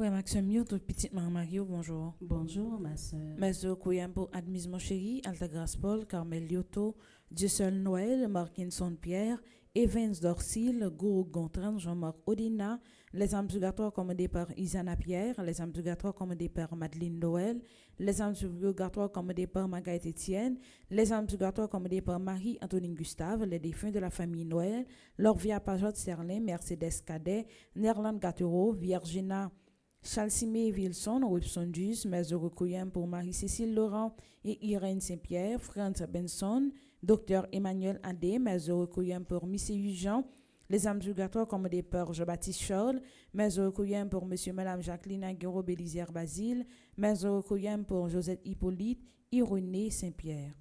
Frère Maxime, yo, tout petit maman Mario, bonjour. Bonjour, ma sœur. Mazo Koyambo, Admise mon chéri, Altagrace Paul, Carmel Lyoto, Dieu seul Noël, Markinson Pierre, Evans Dorsil, Gourou Gontran, Jean-Marc Odina, les âmes purgatoires commandées par Isana Pierre, les âmes purgatoires commandées par Madeleine Noël, les âmes purgatoires commandées par Margaret Etienne, les âmes purgatoires commandées par Marie-Antoine Gustave, les défunts de la famille Noël, Lorvia Pajot Serlin, Mercedes Cadet, Nerland Gatero, Virginia Chalcimé Wilson, Wilson Jus, Maison Recueillant pour Marie-Cécile Laurent et Irène Saint-Pierre, Franz Benson, Dr Emmanuel Adé, Maison Recueillant pour Missy Jean, les âmes purgatoires commandées par Jean-Baptiste Charles, Maison Recueillant pour Monsieur et Madame Jacqueline Aguero Bélizière Basile, Maison Recueillant pour Josette Hippolyte, Irénée Saint-Pierre.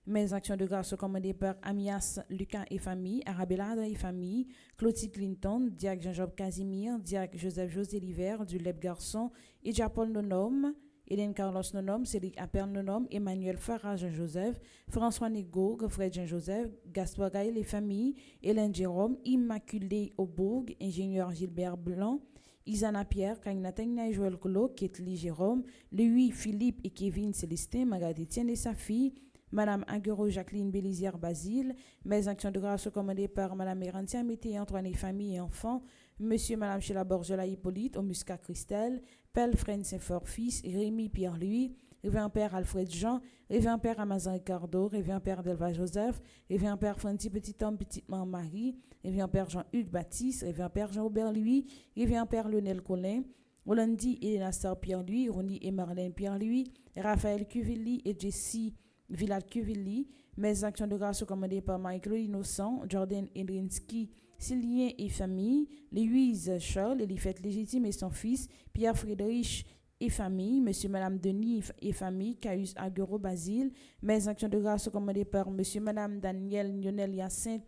Mes actions de grâce sont commandées par Amias Lucas et famille, Arabella et famille, Clotilde Clinton, Diac Jean-Job Casimir, Diac Joseph José Liver, du Leb Garçon, Idja Paul Nonom, Hélène Carlos Nonom, Cédric Appel Nonom, Emmanuel Farah Jean-Joseph, François Nego, Fred Jean-Joseph, Gaspard Gaël et famille, Hélène Jérôme, Immaculée Aubourg, ingénieur Gilbert Blanc, Isana Pierre, Kagnatagna et Joël Colo, Ketli Jérôme, Louis Philippe et Kevin Célestin, Margaret Etienne et sa fille, Madame Aguero Jacqueline Bélizière Basile, mes actions de grâce sont commandées par Madame Erantia Mété, Antoine et famille et enfants, Monsieur et Madame Sheila Borgela Hippolyte, Omusca Christelle, Pelle Fren Saint-Fort fils, Rémi Pierre-Louis, Révérend Père Alfred Jean, Révérend Père Amazon Ricardo, Révérend Père Delva Joseph, Révérend Père Franti Petit Homme Petite Maman Marie, Révérend Père Jean-Hugues Baptiste, Révérend Père Jean-Aubert Louis, Révérend Père Lionel Collin, Rolandi et Nasser Pierre-Louis, Ronnie et Marlène Pierre-Louis, Raphaël Cuvilli et Jessie Villard Cuvilli, mes actions de grâce sont commandées par Michael Innocent, Jordan Edrinski, Sylvien et famille, Louise Charles, Elifette Légitime et son fils, Pierre Friedrich et famille, Monsieur et Madame Denis et famille, Caius Aguero Basile, mes actions de grâce sont commandées par Monsieur et Madame Daniel Lionel Hyacinthe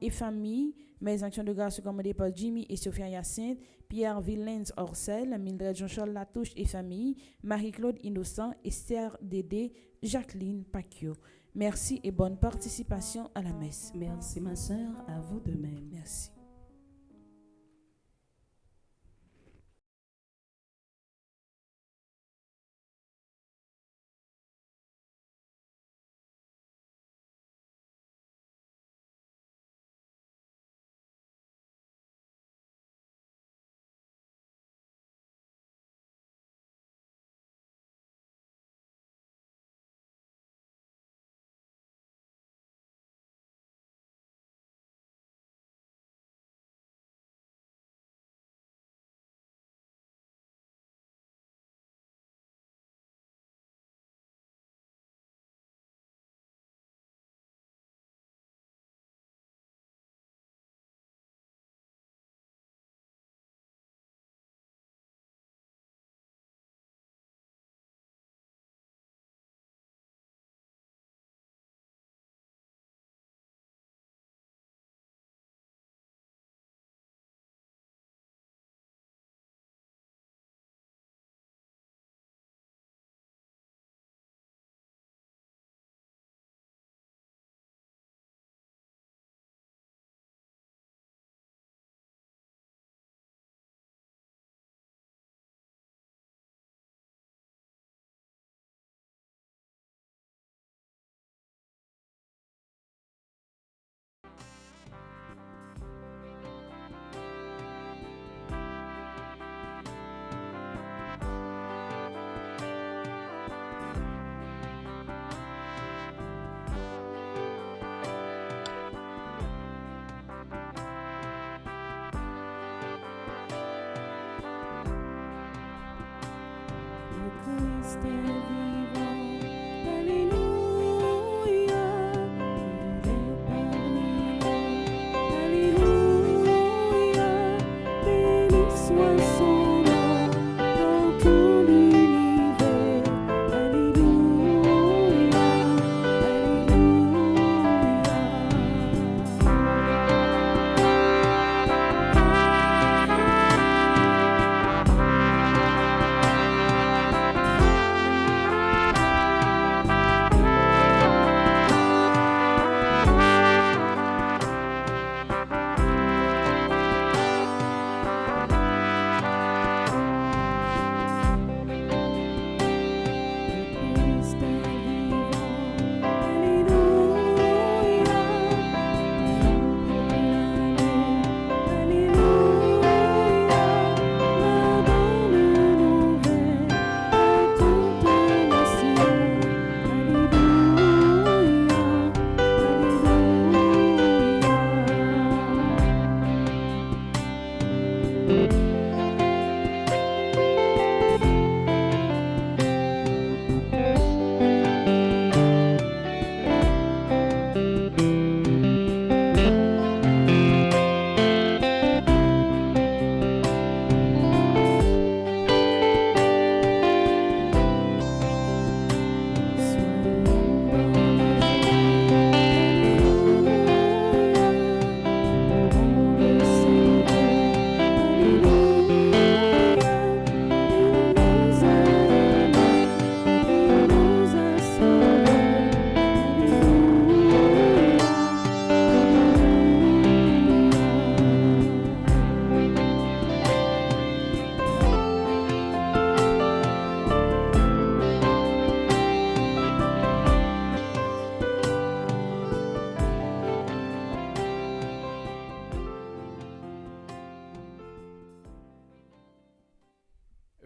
et famille, mes actions de grâce sont commandées par Jimmy et Sophia Hyacinthe, Pierre Villens Orcel, Mildred Jean-Charles Latouche et famille, Marie-Claude Innocent, Esther Dédé, Jacqueline Pacquiao. Merci et bonne participation à la messe. Merci, ma sœur, à vous de même. Merci.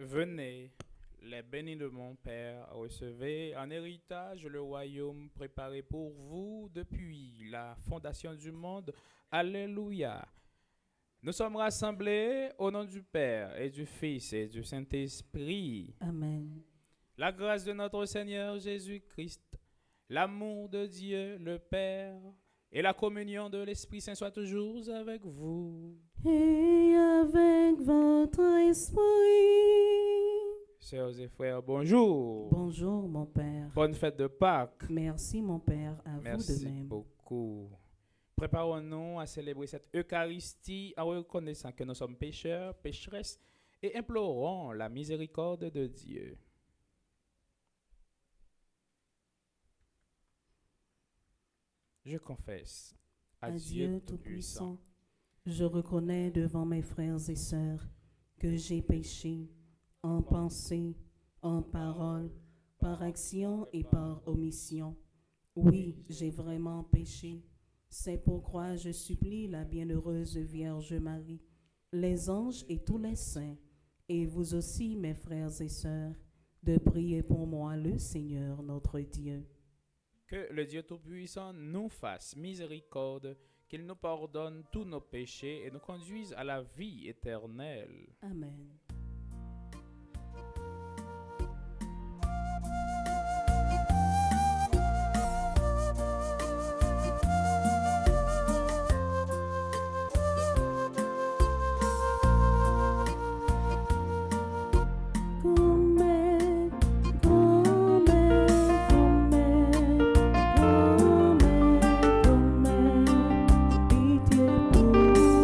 Venez, les bénis de mon Père, recevez en héritage le royaume préparé pour vous depuis la fondation du monde. Alléluia. Nous sommes rassemblés au nom du Père et du Fils et du Saint-Esprit. Amen. La grâce de notre Seigneur Jésus-Christ, l'amour de Dieu le Père et la communion de l'Esprit Saint soient toujours avec vous. Et avec votre esprit. Sœurs et frères, bonjour. Bonjour, mon Père. Bonne fête de Pâques. Merci, mon Père, à vous de Merci même. beaucoup. Préparons-nous à célébrer cette Eucharistie en reconnaissant que nous sommes pécheurs, pécheresses et implorons la miséricorde de Dieu. Je confesse à Dieu Tout-Puissant, je reconnais devant mes frères et sœurs que j'ai péché en pensée, en parole, par action et par omission. Oui, j'ai vraiment péché. C'est pourquoi je supplie la bienheureuse Vierge Marie, les anges et tous les saints, et vous aussi, mes frères et sœurs, de prier pour moi le Seigneur notre Dieu. que le Dieu Tout-Puissant nous fasse miséricorde, qu'il nous pardonne tous nos péchés et nous conduise à la vie éternelle. Amen. Pitié pour nous.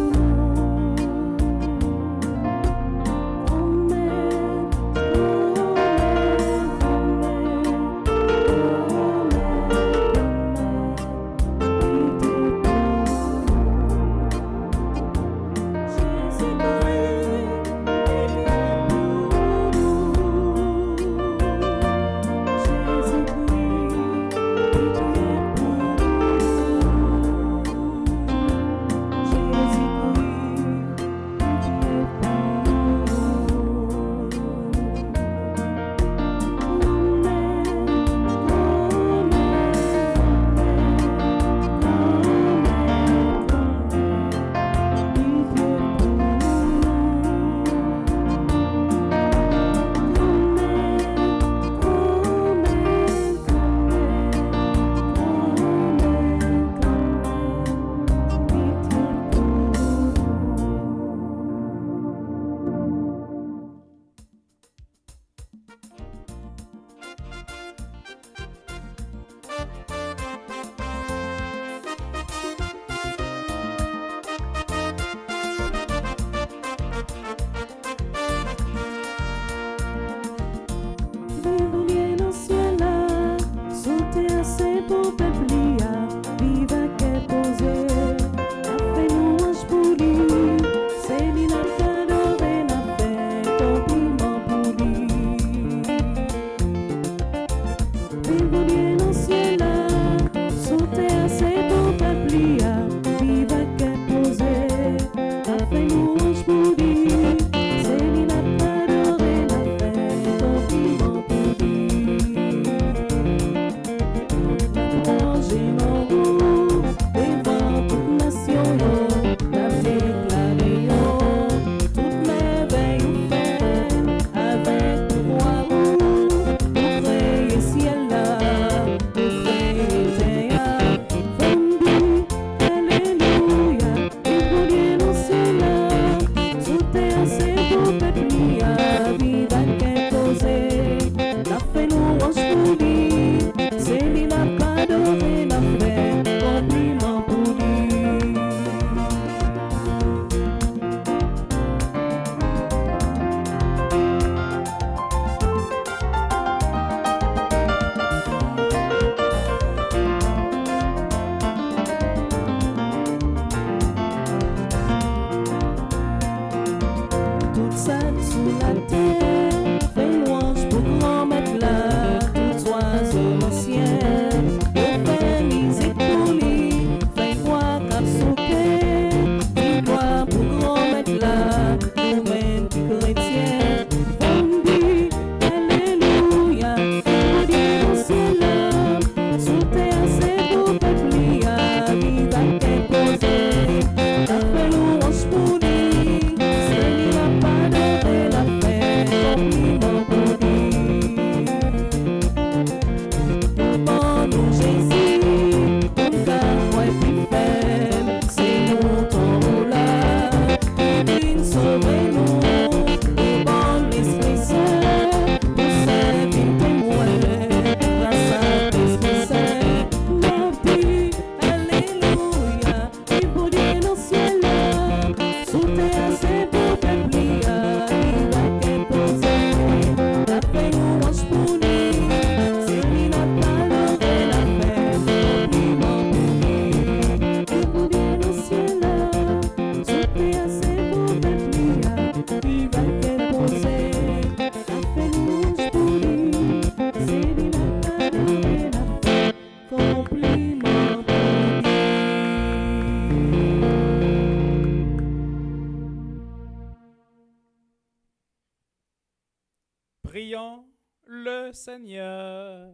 Prions le Seigneur.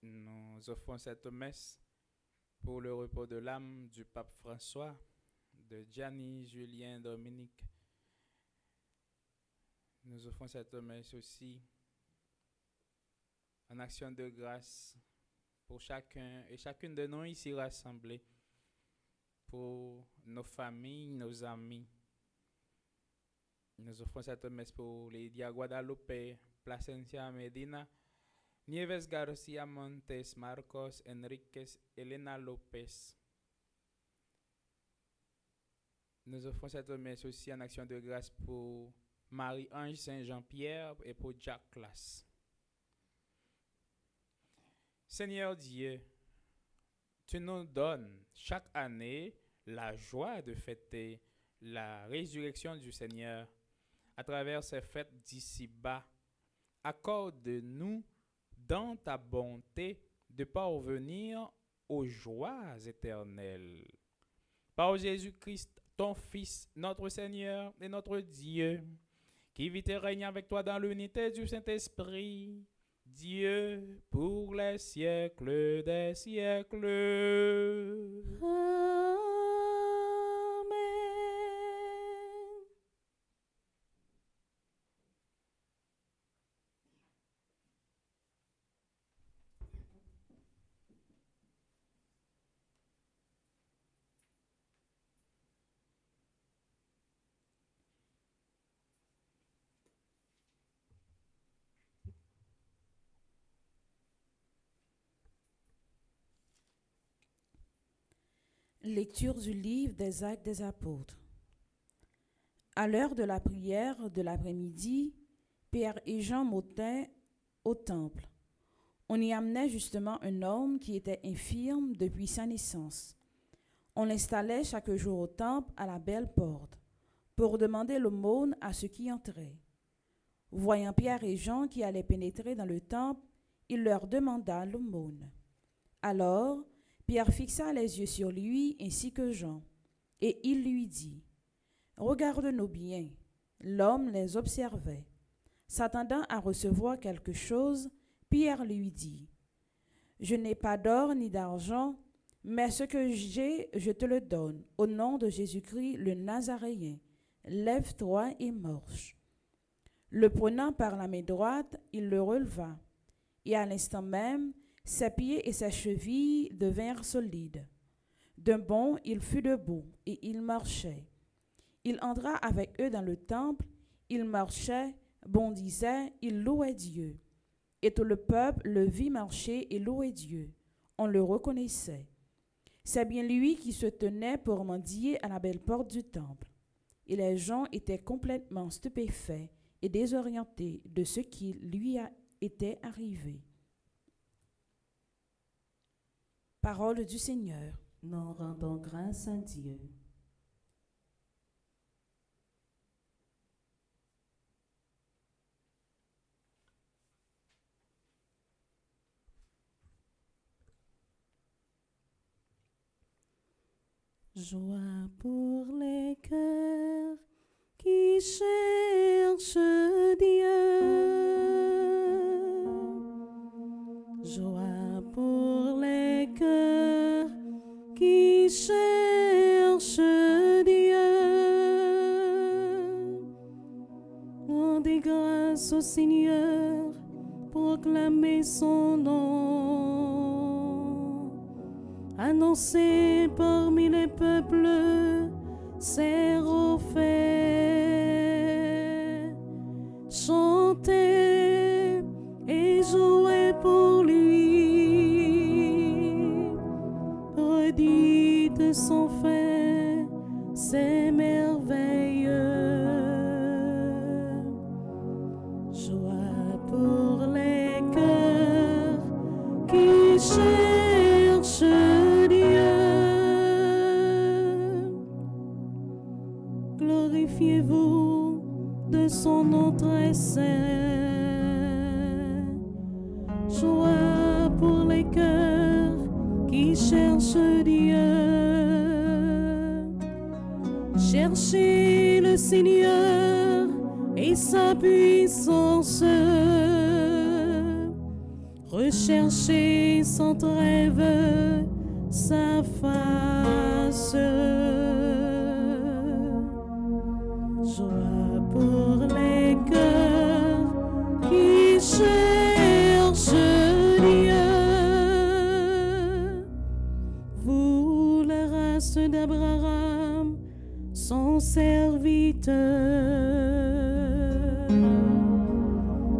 Nous offrons cette messe pour le repos de l'âme du pape François, de Gianni Julien Dominique. Nous offrons cette messe aussi en action de grâce pour chacun et chacune de nous ici rassemblés, pour nos familles, nos amis. Nous offrons cette messe pour Lydia Guadalupe, Placencia Medina, Nieves Garcia Montes, Marcos Enriquez, Elena Lopez. Nous offrons cette messe aussi en action de grâce pour Marie-Ange Saint-Jean-Pierre et pour Jack Classe. Seigneur Dieu, tu nous donnes chaque année la joie de fêter la résurrection du Seigneur à travers ces fêtes d'ici-bas. Accorde-nous dans ta bonté de parvenir aux joies éternelles. Par Jésus-Christ, ton Fils, notre Seigneur et notre Dieu, qui vit et règne avec toi dans l'unité du Saint-Esprit, Dieu pour les siècles des siècles. Amen. Lecture du livre des Actes des Apôtres. À l'heure de la prière de l'après-midi, Pierre et Jean montaient au temple. On y amenait justement un homme qui était infirme depuis sa naissance. On l'installait chaque jour au temple à la belle porte pour demander l'aumône à ceux qui entraient. Voyant Pierre et Jean qui allaient pénétrer dans le temple, il leur demanda l'aumône. Alors, Pierre fixa les yeux sur lui ainsi que Jean, et il lui dit, « Regarde-nous bien. » L'homme les observait. S'attendant à recevoir quelque chose, Pierre lui dit, « Je n'ai pas d'or ni d'argent, mais ce que j'ai, je te le donne. Au nom de Jésus-Christ, le Nazaréen, lève-toi et marche. » Le prenant par la main droite, il le releva, et à l'instant même, ses pieds et ses chevilles devinrent solides. D'un bond, il fut debout, et il marchait. Il entra avec eux dans le temple, il marchait, bondissait, il louait Dieu. Et tout le peuple le vit marcher et louer Dieu. On le reconnaissait. C'est bien lui qui se tenait pour mendier à la belle porte du temple. Et les gens étaient complètement stupéfaits et désorientés de ce qui lui était arrivé. Parole du Seigneur. Nous rendons grâce à Dieu. Joie pour les cœurs qui cherchent Dieu. Joie pour les cœurs qui cherchent Dieu. Rendez grâce au Seigneur, proclamez son nom. Annoncez parmi les peuples ses faits. Chantez et jouez pour lui. Redites son fait, c'est merveilleux. Joie pour les cœurs qui cherchent Dieu. Glorifiez-vous de son nom très saint. Joie pour les cœurs qui cherchent Dieu. Cherchez le Seigneur et sa puissance. Recherchez sans trêve sa face. Joie pour les cœurs qui cherchent Dieu. Vous, la race d'Abraham, son serviteur,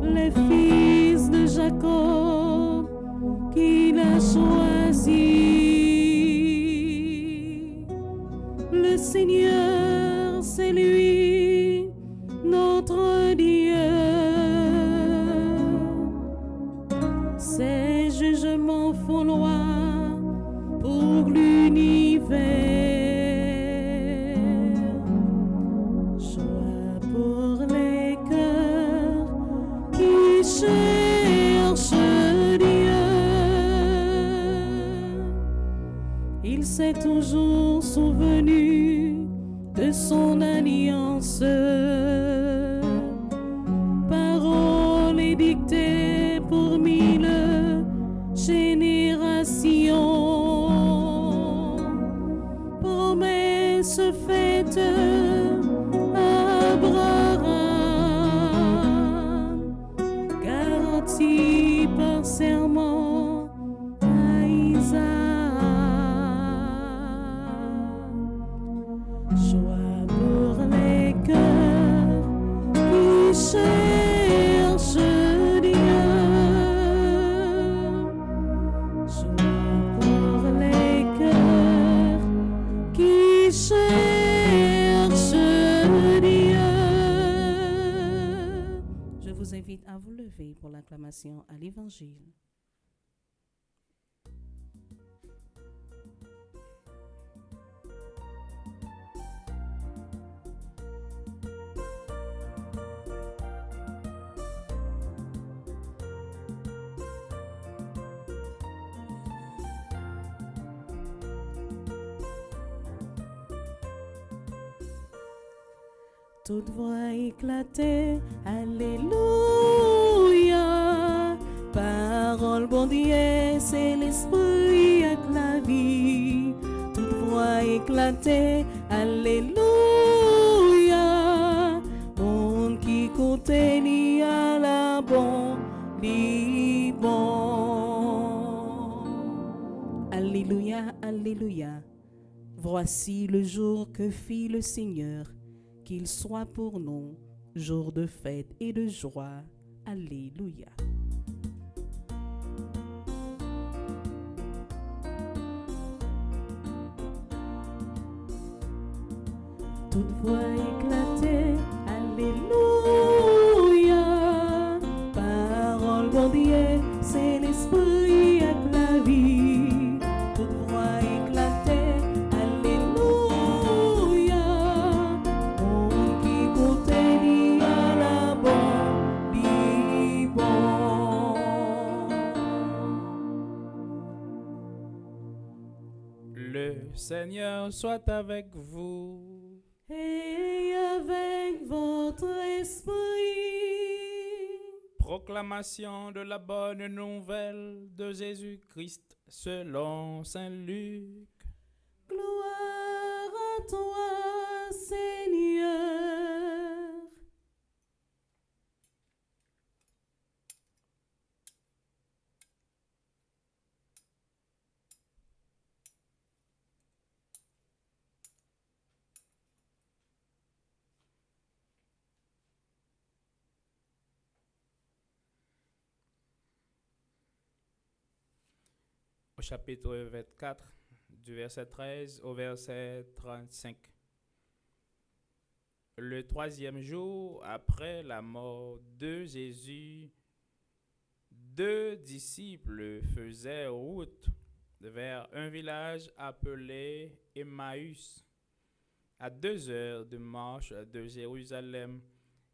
les fils de Jacob qu'il a choisi. Le Seigneur, c'est lui, notre Dieu. Ses jugements font loi pour l'univers. Joie pour les cœurs qui cherchent Dieu. Il s'est toujours souvenu de son alliance. Parole édictée pour 1000 générations. Promesse faite à Abraham, garantie par serment à Isaac. Joie pour les cœurs qui cherchent Dieu. Joie pour les cœurs qui cherchent Dieu. Je vous invite à vous lever pour l'acclamation à l'Évangile. Toute voix éclatait, Alléluia. Parole bon Dieu, c'est l'esprit avec la vie. Toute voix éclatait, Alléluia. Monde qui comptait ni à la bon, ni bon. Alléluia, Alléluia. Voici le jour que fit le Seigneur. Qu'il soit pour nous jour de fête et de joie. Alléluia. Toute voix éclatait, Alléluia. Parole bon Dieu, c'est l'esprit avec la vie. Toute voix éclatait, Alléluia. Monde qui comptait ni à la bonne, ni bon. Le Seigneur soit avec vous. Et avec votre esprit. Proclamation de la bonne nouvelle de Jésus-Christ selon Saint Luc. Gloire à toi, Seigneur. Au chapitre 24, du verset 13 au verset 35. Le troisième jour après la mort de Jésus, 2 disciples faisaient route vers un village appelé Emmaüs, à 2 heures de marche de Jérusalem,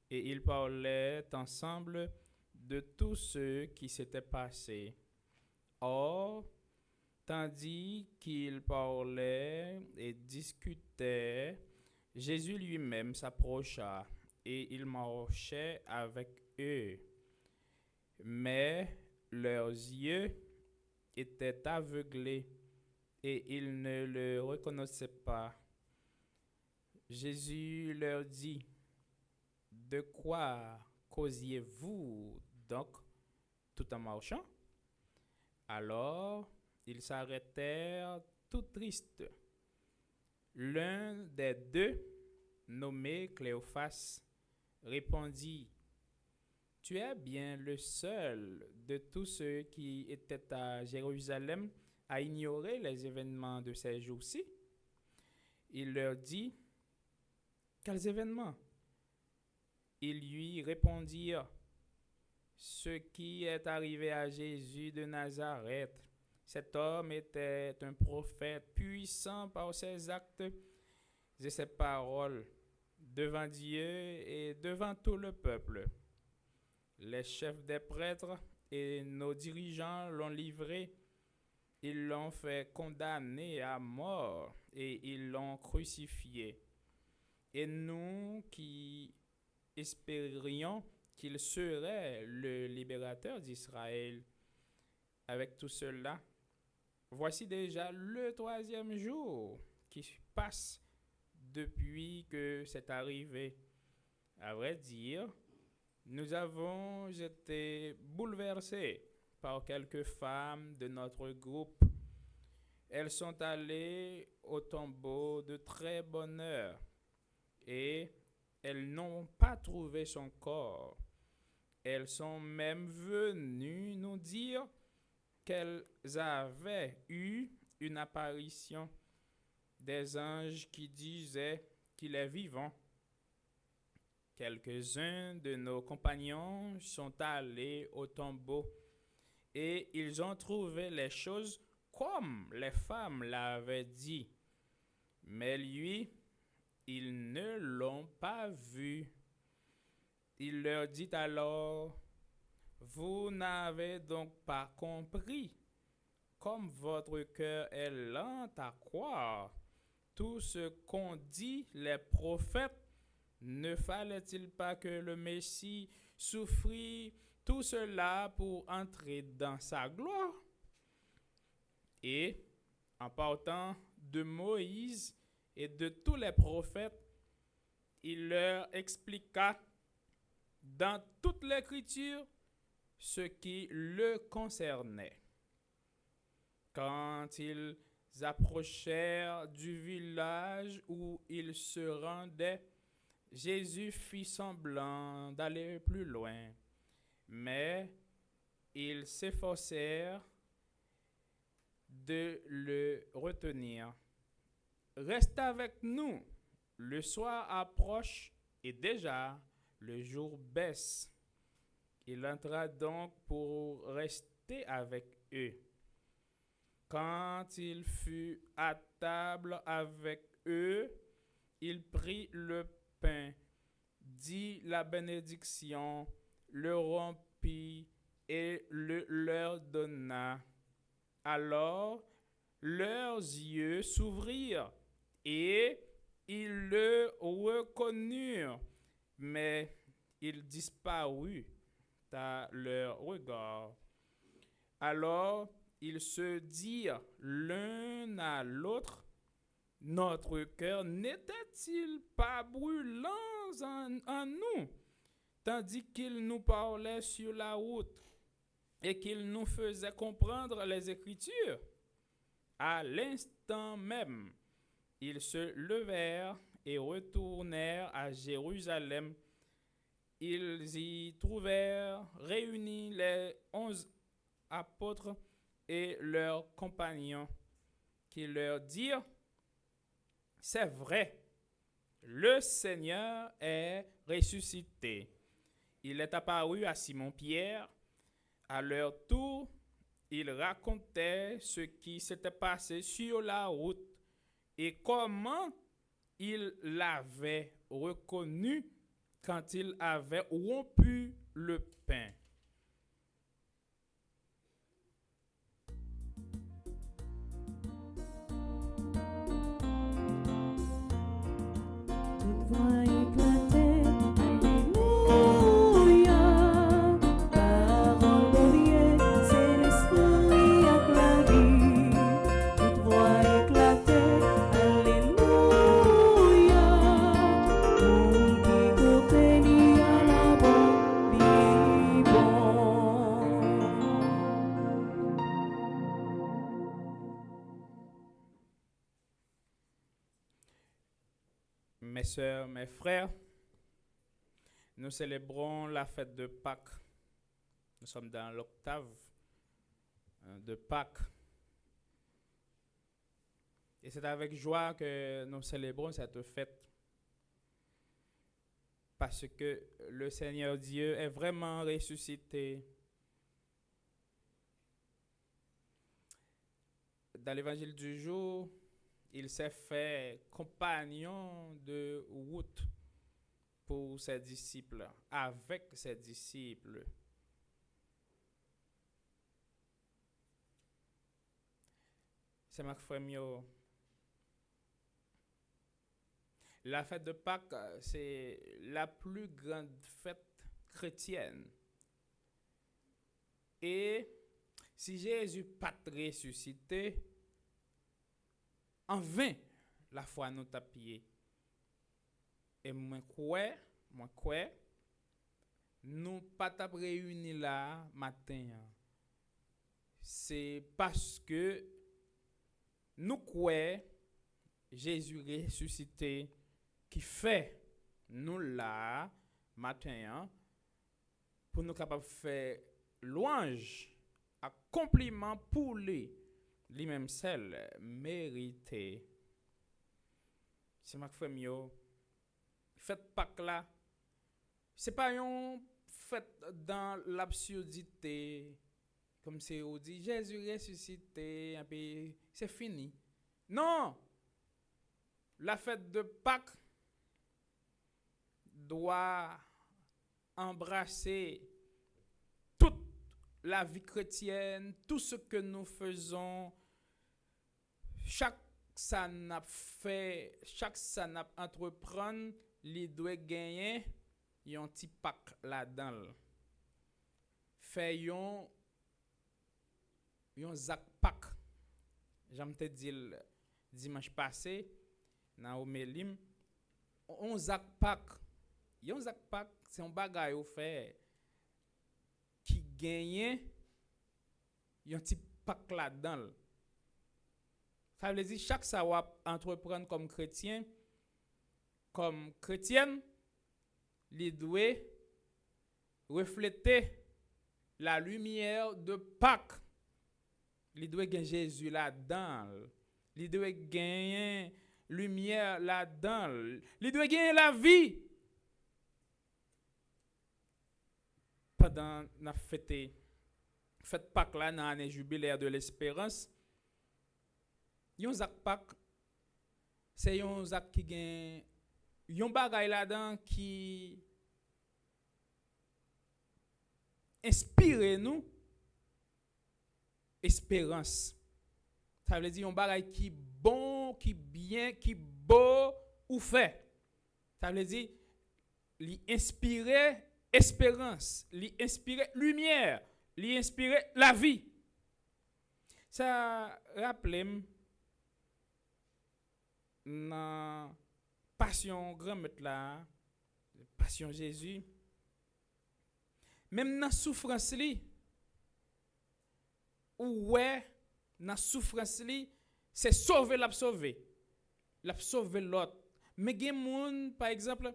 et ils parlaient ensemble de tout ce qui s'était passé. Or, tandis qu'ils parlaient et discutaient, Jésus lui-même s'approcha et il marchait avec eux. Mais leurs yeux étaient aveuglés et ils ne le reconnaissaient pas. Jésus leur dit, de quoi causiez-vous donc tout en marchant? Alors ils s'arrêtèrent tout tristes. L'un des deux, nommé Cléophas, répondit, tu es bien le seul de tous ceux qui étaient à Jérusalem à ignorer les événements de ces jours-ci. Il leur dit, quels événements? Ils lui répondirent, ce qui est arrivé à Jésus de Nazareth. Cet homme était un prophète puissant par ses actes et ses paroles devant Dieu et devant tout le peuple. Les chefs des prêtres et nos dirigeants l'ont livré. Ils l'ont fait condamner à mort et ils l'ont crucifié. Et nous qui espérions qu'il serait le libérateur d'Israël, avec tout cela, voici déjà le 3e jour qui passe depuis que c'est arrivé. À vrai dire, nous avons été bouleversés par quelques femmes de notre groupe. Elles sont allées au tombeau de très bonne heure et elles n'ont pas trouvé son corps. Elles sont même venues nous dire qu'elles avaient eu une apparition des anges qui disaient qu'il est vivant. Quelques-uns de nos compagnons sont allés au tombeau et ils ont trouvé les choses comme les femmes l'avaient dit. Mais lui, ils ne l'ont pas vu. Il leur dit alors, vous n'avez donc pas compris, comme votre cœur est lent à croire, tout ce qu'ont dit les prophètes. Ne fallait-il pas que le Messie souffrit tout cela pour entrer dans sa gloire? Et en partant de Moïse et de tous les prophètes, il leur expliqua dans toute l'Écriture ce qui le concernait. Quand ils approchèrent du village où ils se rendaient, Jésus fit semblant d'aller plus loin, mais ils s'efforcèrent de le retenir. Reste avec nous, le soir approche et déjà le jour baisse. Il entra donc pour rester avec eux. Quand il fut à table avec eux, il prit le pain, dit la bénédiction, le rompit et le leur donna. Alors leurs yeux s'ouvrirent et ils le reconnurent, mais il disparut à leur regard. Alors ils se dirent l'un à l'autre, notre cœur n'était-il pas brûlant en nous, tandis qu'il nous parlait sur la route et qu'il nous faisait comprendre les Écritures? À l'instant même, ils se levèrent et retournèrent à Jérusalem. Ils y trouvèrent réunis les 11 apôtres et leurs compagnons, qui leur dirent, c'est vrai, le Seigneur est ressuscité. Il est apparu à Simon-Pierre. À leur tour, ils racontaient ce qui s'était passé sur la route et comment ils l'avaient reconnu quand il avait rompu le pain. Mes sœurs, mes frères, nous célébrons la fête de Pâques. Nous sommes dans l'octave de Pâques. Et c'est avec joie que nous célébrons cette fête. Parce que le Seigneur Dieu est vraiment ressuscité. Dans l'évangile du jour, il s'est fait compagnon de route pour ses disciples, avec ses disciples. C'est ma frère. La fête de Pâques, c'est la plus grande fête chrétienne. Et si Jésus pas ressuscité, en vain, la foi nous t'a pillé. Et moi quoi, nous pas t'a réunis là matin. C'est parce que nous croyons Jésus ressuscité qui fait nous là matin pour nous capables de faire louange, accomplissement pour lui-même seul mérité. C'est ma frère mio. Fête Pâques là, c'est pas une fête dans l'absurdité comme c'est on dit Jésus ressuscité et puis c'est fini. Non. La fête de Pâques doit embrasser toute la vie chrétienne, tout ce que nous faisons, chaque ça n'a fait, chaque ça n'a entreprendre, il doit gagner un petit Pâques là-dedans. Faisons un Zach Pâques. J'aime te dire dimanche passé dans Omelim, on Zach Pâques. Yon Zach Pâques, c'est un bagage au fait qui gagne un petit Pâques là-dedans. Ça veut dire chaque ça va entreprendre comme chrétien, comme chrétienne, il doit refléter la lumière de Pâques. Il doit gagner Jésus là-dedans. Il doit gagner lumière là-dedans. Il doit gagner la vie. Pendant la fête Pâques là, dans l'année jubilaire de l'espérance, yon Zach Pâques, c'est yon Zach qui gagne yon bagay là-dedans qui inspire nous espérance. Ça veut dire yon bagay qui bon, qui bien, qui beau ou fait. Ça veut dire li inspirer espérance, li inspirer lumière, li inspirer la vie. Ça rappelle dans passion grand maître là, passion Jésus. Même dans souffrance li, ouais, dans souffrance li, c'est sauver l'a sauver l'autre. Mais gen moun par exemple,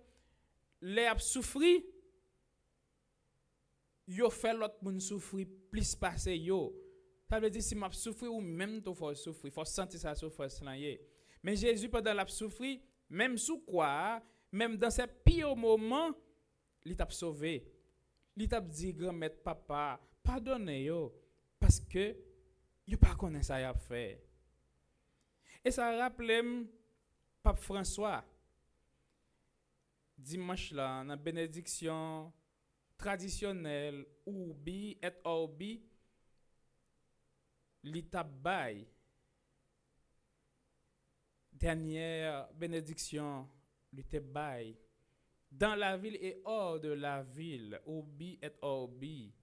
les a souffri, yo fait l'autre moun souffrir plus passer yo. Ça veut dire si m'a souffrir ou même toi faut souffrir, faut sentir sa souffrance là. Mais Jésus pendant l'a souffrir, même sous quoi, même dans ses pires moments, il t'a sauvé. Il t'a dit grand-mère papa, pardonnez yo parce que yo pas connaît ça y a fait. Et ça rappelle Pape François dimanche là dans bénédiction traditionnelle Ubi et Orbi l'État bail dernière bénédiction l'État bail dans la ville et hors de la ville Ubi et Orbi.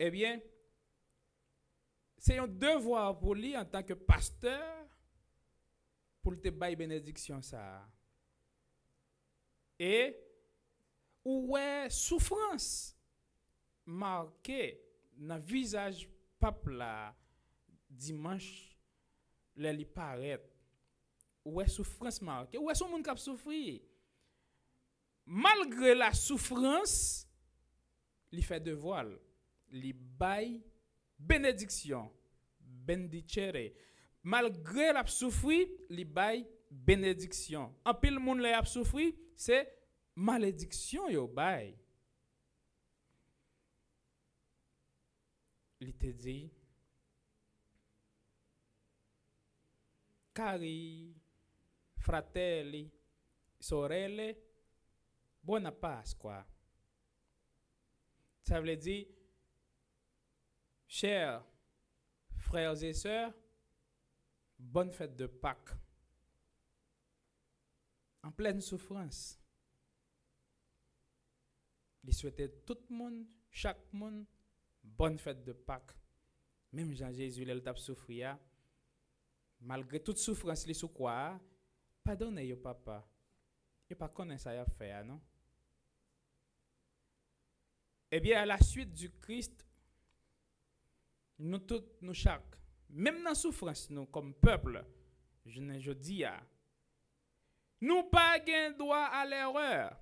Eh bien, c'est un devoir pour lui en tant que pasteur pour te bail bénédiction ça. Et ouais souffrance marquée dans visage pape là dimanche là il paraît Ou est souffrance marquée, ou est son monde qui a souffri. Malgré la souffrance, il fait de voile, il baille bénédiction, bendicere. Malgré la souffri, il baille bénédiction. En pile monde la souffri, c'est malédiction yo baille. Il te dit cari fratelli sorelle buona Pasqua. Ça veut dire chers frères et sœurs, bonne fête de Pâques. En pleine souffrance. Il souhaitait tout le monde, chaque monde, bonne fête de Pâques. Même Jean-Jésus, il a souffert. Malgré toute souffrance, il sous quoi? Pardonnez yo papa. Il pas connaît ça à faire, non? Eh bien, à la suite du Christ, nous tous, nous chaque, même dans la souffrance, nous comme peuple, je dis, nous pas gain droit à l'erreur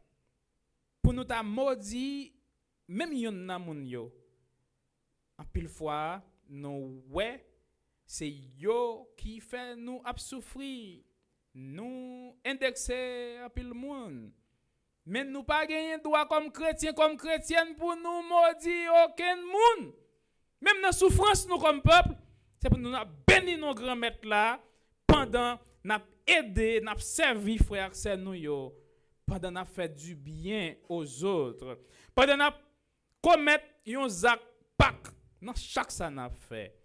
pour nous ta maudit, même yon nan moun yo. En pile fois, nous ouais, c'est yo qui fait nous ap souffrir, nous indexer en pile monde. Mais nous pas gagner droit comme chrétien, comme chrétienne pour nous maudire aucun monde. Même dans la souffrance, nous comme peuple, c'est pour nous bénir nos grands maîtres là, pendant nous aider, nous servir frères et nous yo, pendant nous fait du bien aux autres, pendant nous commettre un acte Pâques, dans chaque ça n'a fait.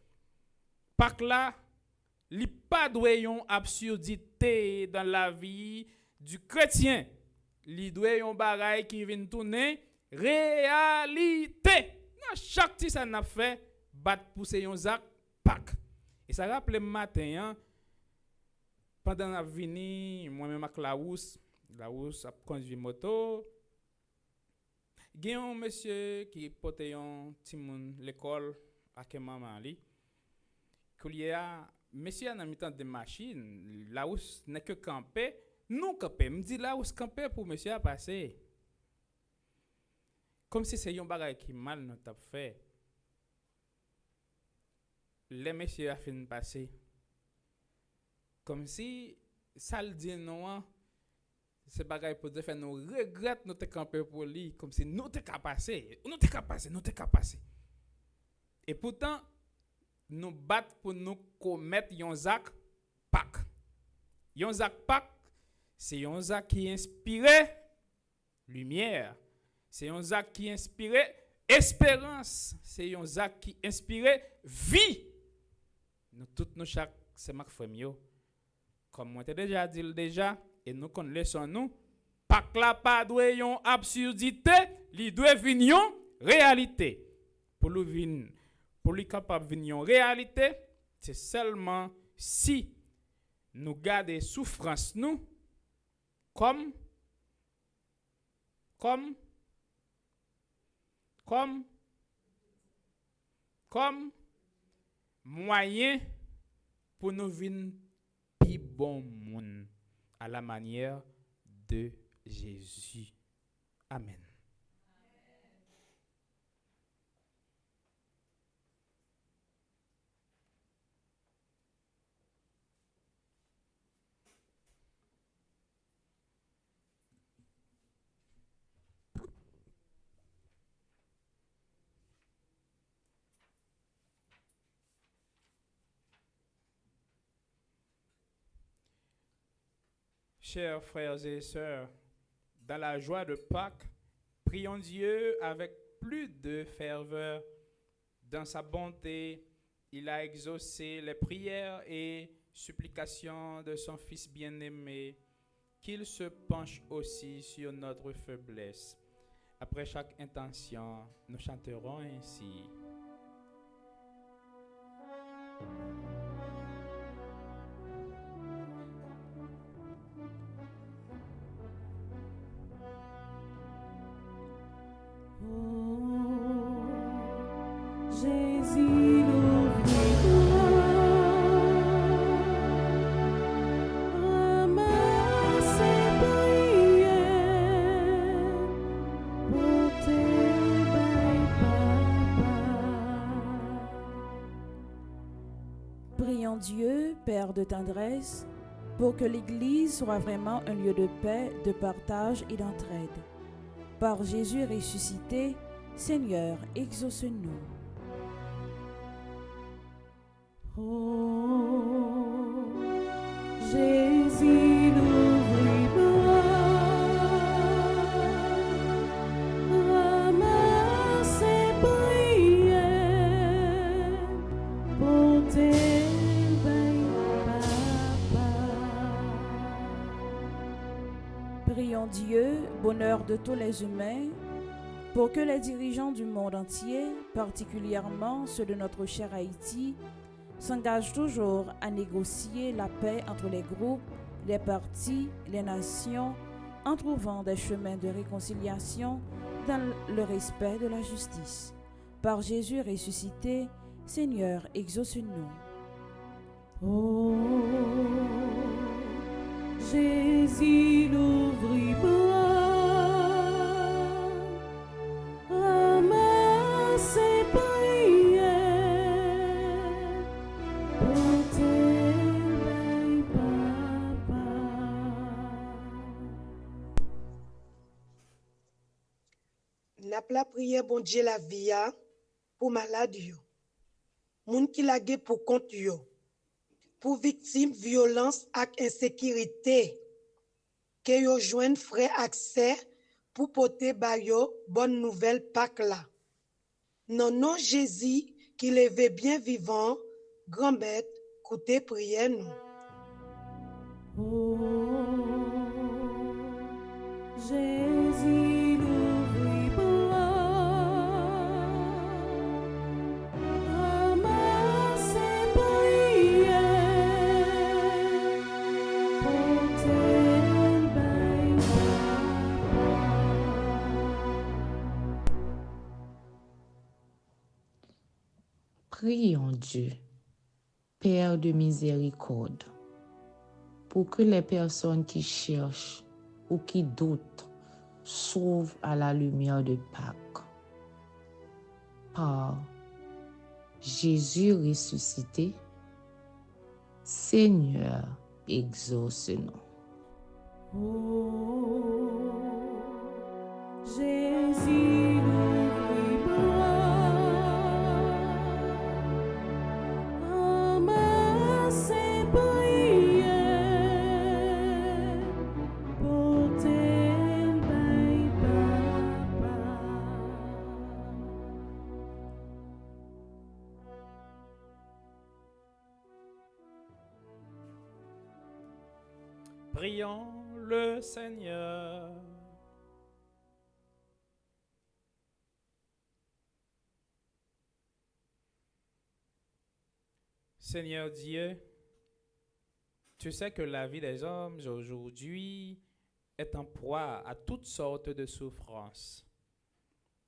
Pâques là, li pas doit yon absurdité dans la vie du chrétien. Li doit yon bagay qui vient tourner réalité. Dans chaque petit ça n'a fait battre pousser yon zak Pâques. Et ça rappelle matin hein, pendant la vini moi même avec Laous a conduit moto. Gen un monsieur qui porte yon ti moun l'école avec maman li. Koulia monsieur a mis tant de machine, Laous n'est que camper. Nous camper, me dit là où camper pour monsieur à passer. Comme si c'est un bagage qui mal nous t'a fait. Les messieurs a fini passer. Comme si ça le dit non, c'est bagage pour dire faire nous regrette nous te camper pour lui comme si nous te passer, nous te passer. Et pourtant nous battre pour nous commettre un zak Pâques. Un zak Pâques c'est un zak qui inspire lumière. C'est un zak qui inspire espérance. C'est un zak qui inspire vie. Nous tous nous chaque c'est ma frère comme moi t'ai déjà dit déjà et nous connaissons nous pas que la pas doit yon absurdité, li doit venir réalité. Pour lui capable venir réalité, c'est seulement si nous garder souffrance nous comme moyen pour nous vivre plus bon monde à la manière de Jésus. Amen. Chers frères et sœurs, dans la joie de Pâques, prions Dieu avec plus de ferveur. Dans sa bonté, il a exaucé les prières et supplications de son Fils bien-aimé, qu'il se penche aussi sur notre faiblesse. Après chaque intention, nous chanterons ainsi. Jésus, l'ouvre-toi. Prions Dieu, Père de tendresse, pour que l'Église soit vraiment un lieu de paix, de partage et d'entraide. Par Jésus ressuscité, Seigneur, exauce-nous. Oh, Jésus, n'oublie pas, ramasse et prière pour tes papa. Prions Dieu, bonheur de tous les humains, pour que les dirigeants du monde entier, particulièrement ceux de notre cher Haïti, s'engagent toujours à négocier la paix entre les groupes, les partis, les nations, en trouvant des chemins de réconciliation dans le respect de la justice. Par Jésus ressuscité, Seigneur, exauce-nous. Oh, Jésus, n'oublie pas, ramasse et prière pour tes papa. N'a pas prié bon Dieu la vie pour malade yo. Moun qui la ge pour compte yo. Pour victime violence ak insécurité. Que yo joine frais accès pour porter ba yo bonne nouvelle Pâques là. Non non Jésus qui levait bien vivant, grand maître, coûtez prière nous. Oh, Jésus, n'oublie pas, ramasse et prière pour tes Prions Dieu, Père de miséricorde, pour que les personnes qui cherchent ou qui doutent s'ouvrent à la lumière de Pâques. Par Jésus ressuscité, Seigneur, exauce-nous. Oh, Jésus, n'oublie pas, ramasse et prière pour tes papa. Prions le Seigneur. Seigneur Dieu, tu sais que la vie des hommes aujourd'hui est en proie à toutes sortes de souffrances.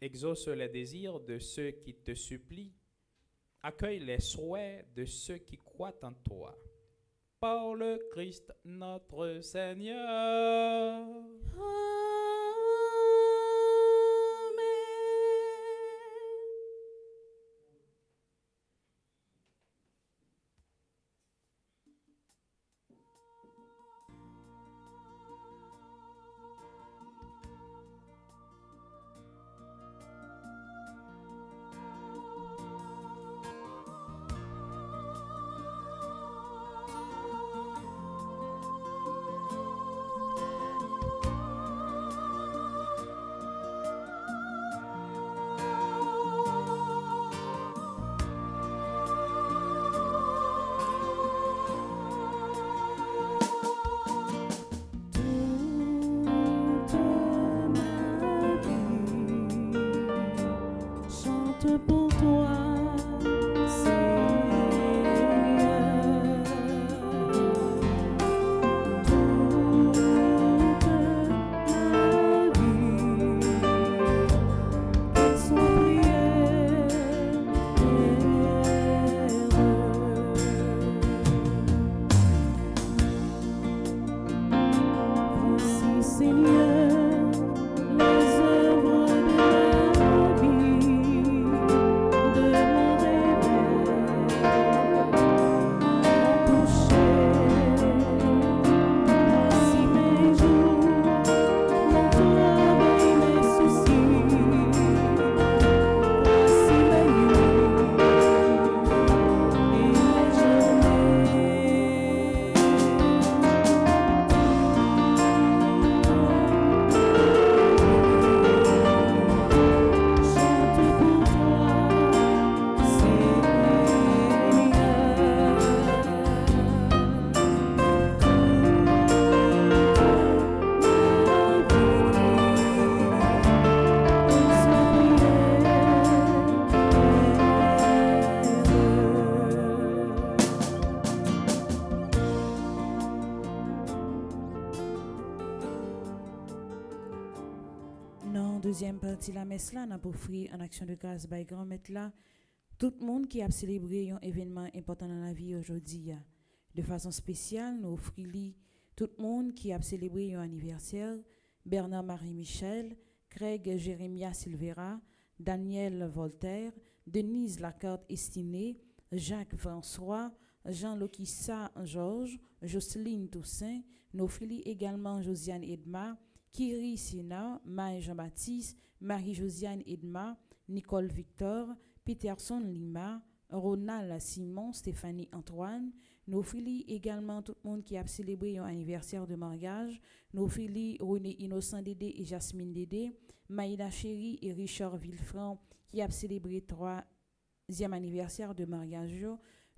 Exauce les désirs de ceux qui te supplient. Accueille les souhaits de ceux qui croient en toi. Par le Christ notre Seigneur. deuxième partie de la messe là, n'a offrir en action de grâce by grand maître là, tout le monde qui a célébré un événement important dans la vie aujourd'hui. De façon spéciale, nous offrons tout le monde qui a célébré un anniversaire, Bernard-Marie Michel, Craig Jérémia Silvera, Daniel Voltaire, Denise Lacarte Estiné, Jacques François, Jean Lokissa Georges, Jocelyne Toussaint, nos filles également Josiane Edma, Kiri Sina, Maë Jean-Baptiste, Marie-Josiane Edma, Nicole Victor, Peterson Lima, Ronald Simon, Stéphanie Antoine, nos filles également tout le monde qui a célébré un anniversaire de mariage, nos filles René Innocent Dédé et Jasmine Dédé, Maïda Chéri et Richard Villefranc qui a célébré 3e anniversaire de mariage.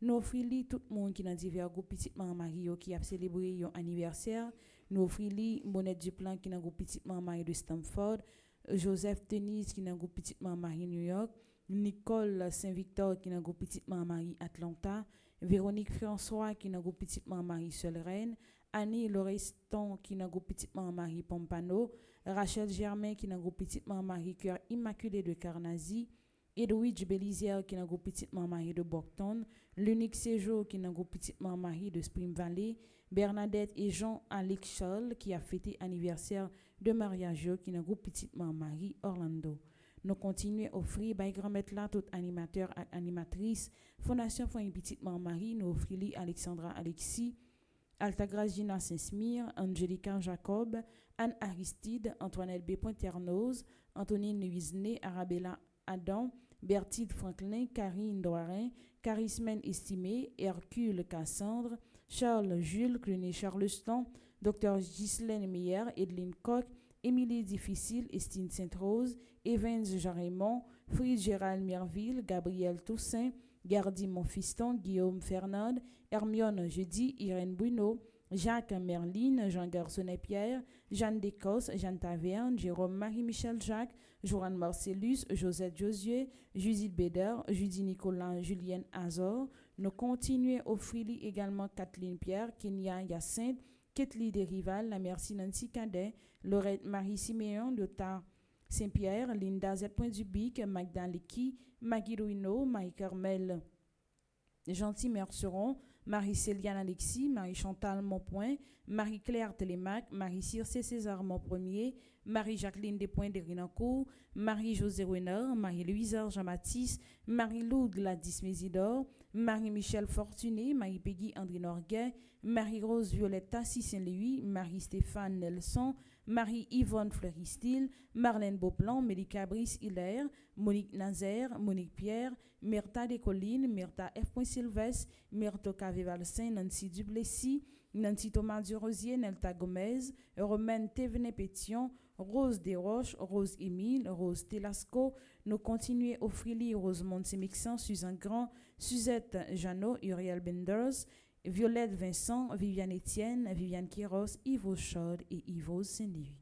Nos filles, tout le monde qui dans divers groupes petit maman Mario qui a célébré un anniversaire. Nos filles, Monette Duplan qui dans groupe petit maman Marie de Stamford, Joseph Denise qui dans groupe petit maman Marie New York, Nicole Saint-Victor qui dans groupe petit maman Marie Atlanta, Véronique François qui dans groupe petit maman Marie Seule Reine, Annie Loreston qui dans groupe petit maman Marie Pompano, Rachel Germain qui dans groupe petit maman Marie Cœur Immaculé de Carnazy, Edwidge Belizière qui dans groupe petit maman Marie de Bocton, L'Unique Séjour qui dans groupe petit maman Marie de Spring Valley, Bernadette et Jean-Alex Charles qui a fêté anniversaire de mariage qui dans groupe petit maman Marie Orlando. Nous continuons à offrir by grand-mère là tout animateur et animatrice Fondation Foyer Petite Maman Marie nous offrir Alexandra Alexis, Altagrace Gina Saint-Smire, Angelica Jacob, Anne Aristide, Antoinette B. Pointernoz, Antonine Luisné, Arabella Adam, Bertide Franklin, Karine Doirin, Charismen Estimé, Hercule Cassandre, Charles Jules, Cluny Charleston, Dr. Ghislaine Meyer, Edline Koch, Émilie Difficile, Estine Sainte-Rose, Evans Jean-Raymond, Fritz Gérald Merville, Gabriel Toussaint, Gardy Monfiston, Guillaume Fernand, Hermione Jeudi, Irène Bruno, Jacques Merline, Jean Garçonnet-Pierre, Jeanne Descosses, Jeanne Taverne, Jérôme Marie-Michel Jacques, Joanne Marcellus, Josette Josué, Judith Bédard, Judy Nicolas, Julienne Azor. Nous continuons à offrir également Kathleen Pierre, Kenya Hyacinthe, Ketli Desrival, la Merci Nancy Cadet, Laurette Marie Siméon, Lota Saint-Pierre, Linda Z. Dubic, Magda Leki, Maggie Ruino, Marie-Carmel Gentil Merceron, Marie-Céliane Alexis, Marie-Chantal Monpoint, Marie-Claire Télémac, Marie-Circé César Monpremier, Marie-Jacqueline Despoints de Rinancourt, Marie-José Renard, Marie-Louise Jean-Baptiste, Marie-Lou Gladys Mésidor, Marie-Michel Fortuné, Marie-Peggy André Norguet, Marie-Rose Violetta Saint-Louis, Marie-Stéphane Nelson, Marie-Yvonne Fleuristil, Marlène Beauplan, Mélika Brice Hilaire, Monique Nazaire, Monique Pierre, Myrta Descollines, Myrta F. Sylvestre, Myrto Cavé-Valsin, Nancy Duplessis, Nancy Thomas Durosier, Nelta Gomez, Romaine Thévenet-Pétion, Rose Desroches, Rose Émile, Rose Telasco. Nous continuons à offrir Rosemonde Sémixan, Suzanne Grand, Suzette Jeannot, Uriel Benders, Violette Vincent, Viviane Etienne, Viviane Quiros, Yves Chaude et Yves Saint-Louis.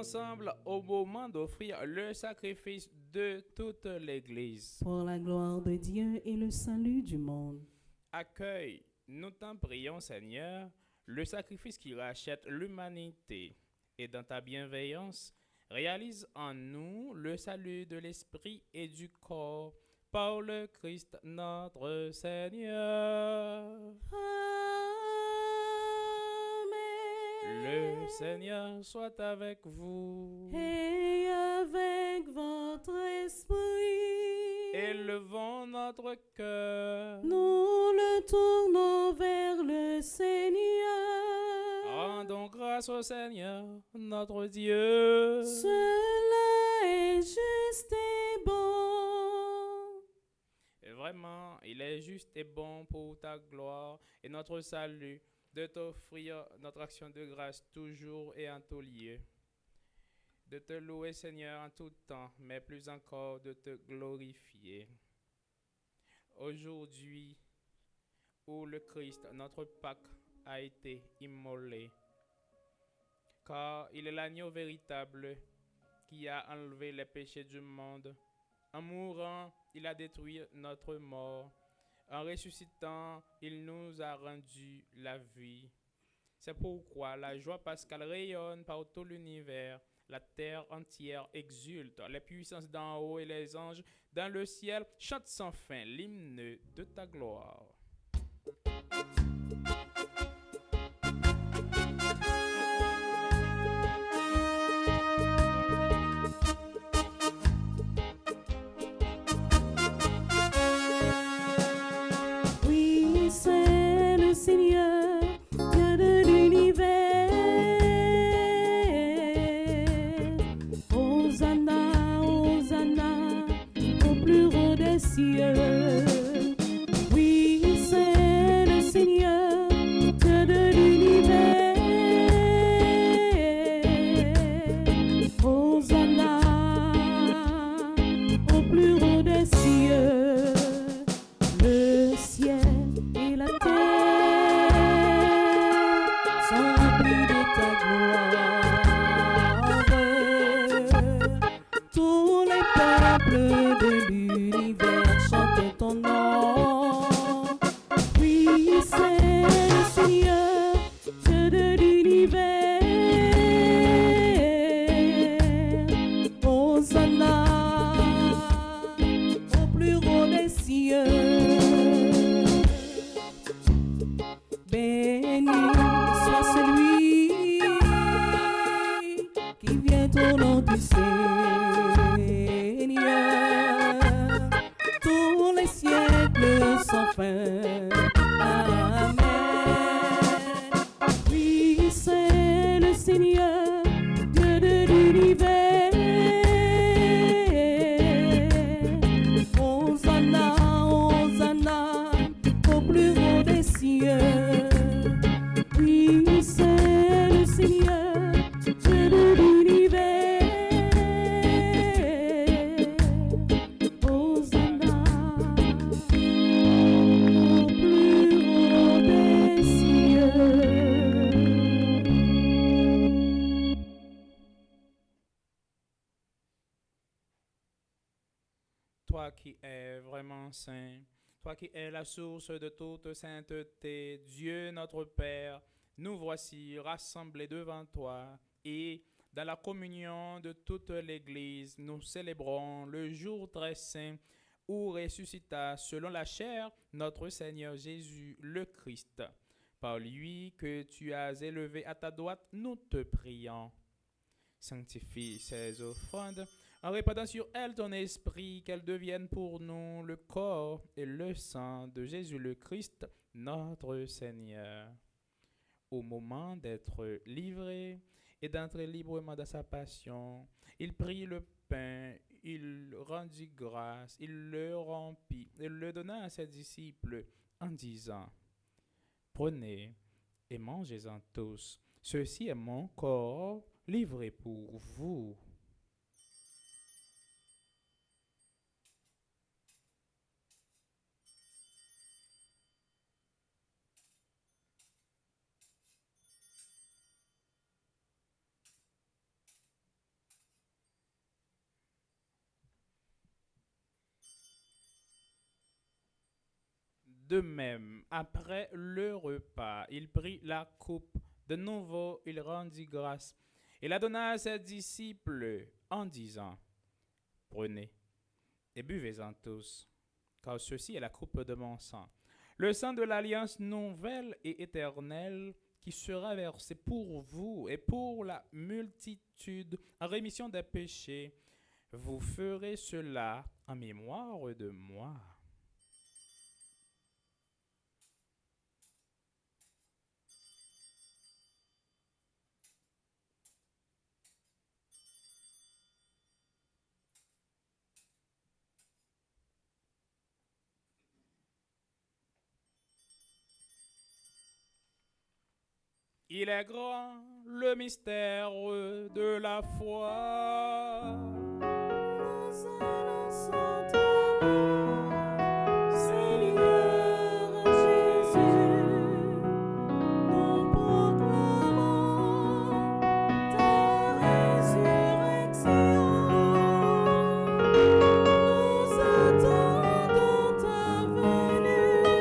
ensemble au moment d'offrir le sacrifice de toute l'Église. Pour la gloire de Dieu et le salut du monde. Accueille, nous t'en prions Seigneur, le sacrifice qui rachète l'humanité. Et dans ta bienveillance, réalise en nous le salut de l'esprit et du corps par le Christ notre Seigneur. Amen. Le Seigneur soit avec vous. Et avec votre esprit. Élevons notre cœur. Nous le tournons vers le Seigneur. Rendons grâce au Seigneur, notre Dieu. Cela est juste et bon. Et vraiment, il est juste et bon pour ta gloire et notre salut de t'offrir notre action de grâce toujours et en tout lieu. De te louer, Seigneur, en tout temps, mais plus encore de te glorifier. Aujourd'hui, où le Christ, notre Pâque, a été immolé, car il est l'agneau véritable qui a enlevé les péchés du monde. En mourant, il a détruit notre mort. En ressuscitant, il nous a rendu la vie. C'est pourquoi la joie pascale rayonne par tout l'univers. La terre entière exulte, les puissances d'en haut et les anges dans le ciel chantent sans fin l'hymne de ta gloire. Oui, c'est le Seigneur, Dieu de l'univers. Hosanna, Hosanna, au plus haut des cieux. Oui, c'est le Seigneur, Dieu de l'univers. Hosanna, au plus haut des cieux. Le ciel et la terre sont remplis de ta gloire. Tous les peuples de l'univers chantent ton nom. Oui, c'est le Seigneur, Dieu de l'univers. Hosanna au plus haut des cieux. Béni soit celui qui vient au nom du Seigneur, tous les siècles sans fin. Amen. Oui, c'est le Seigneur, Dieu de l'univers. Hosanna, Hosanna, au plus haut des cieux. Oui, c'est le Seigneur, Dieu de l'univers. Hosanna, au plus haut des cieux. Toi qui es vraiment saint, toi qui es la source de toute sainteté, Dieu notre Père, nous voici rassemblés devant toi et dans la communion de toute l'Église, nous célébrons le jour très saint où ressuscita selon la chair notre Seigneur Jésus le Christ. Par lui que tu as élevé à ta droite, nous te prions. Sanctifie ces offrandes en répandant sur elles ton esprit, qu'elles deviennent pour nous le corps et le sang de Jésus le Christ, notre Seigneur. Au moment d'être livré et d'entrer librement dans sa passion, il prit le pain, il rendit grâce, il le rompit et le donna à ses disciples en disant: Prenez et mangez-en tous, ceci est mon corps livré pour vous. De même, après le repas, il prit la coupe. De nouveau, il rendit grâce. Il la donna à ses disciples en disant, prenez et buvez-en tous, car ceci est la coupe de mon sang. Le sang de l'alliance nouvelle et éternelle qui sera versé pour vous et pour la multitude en rémission des péchés. Vous ferez cela en mémoire de moi. Il est grand le mystère de la foi. Nous annonçons ta mort, Seigneur Jésus. Nous proclamons ta résurrection. Nous attendons ta venue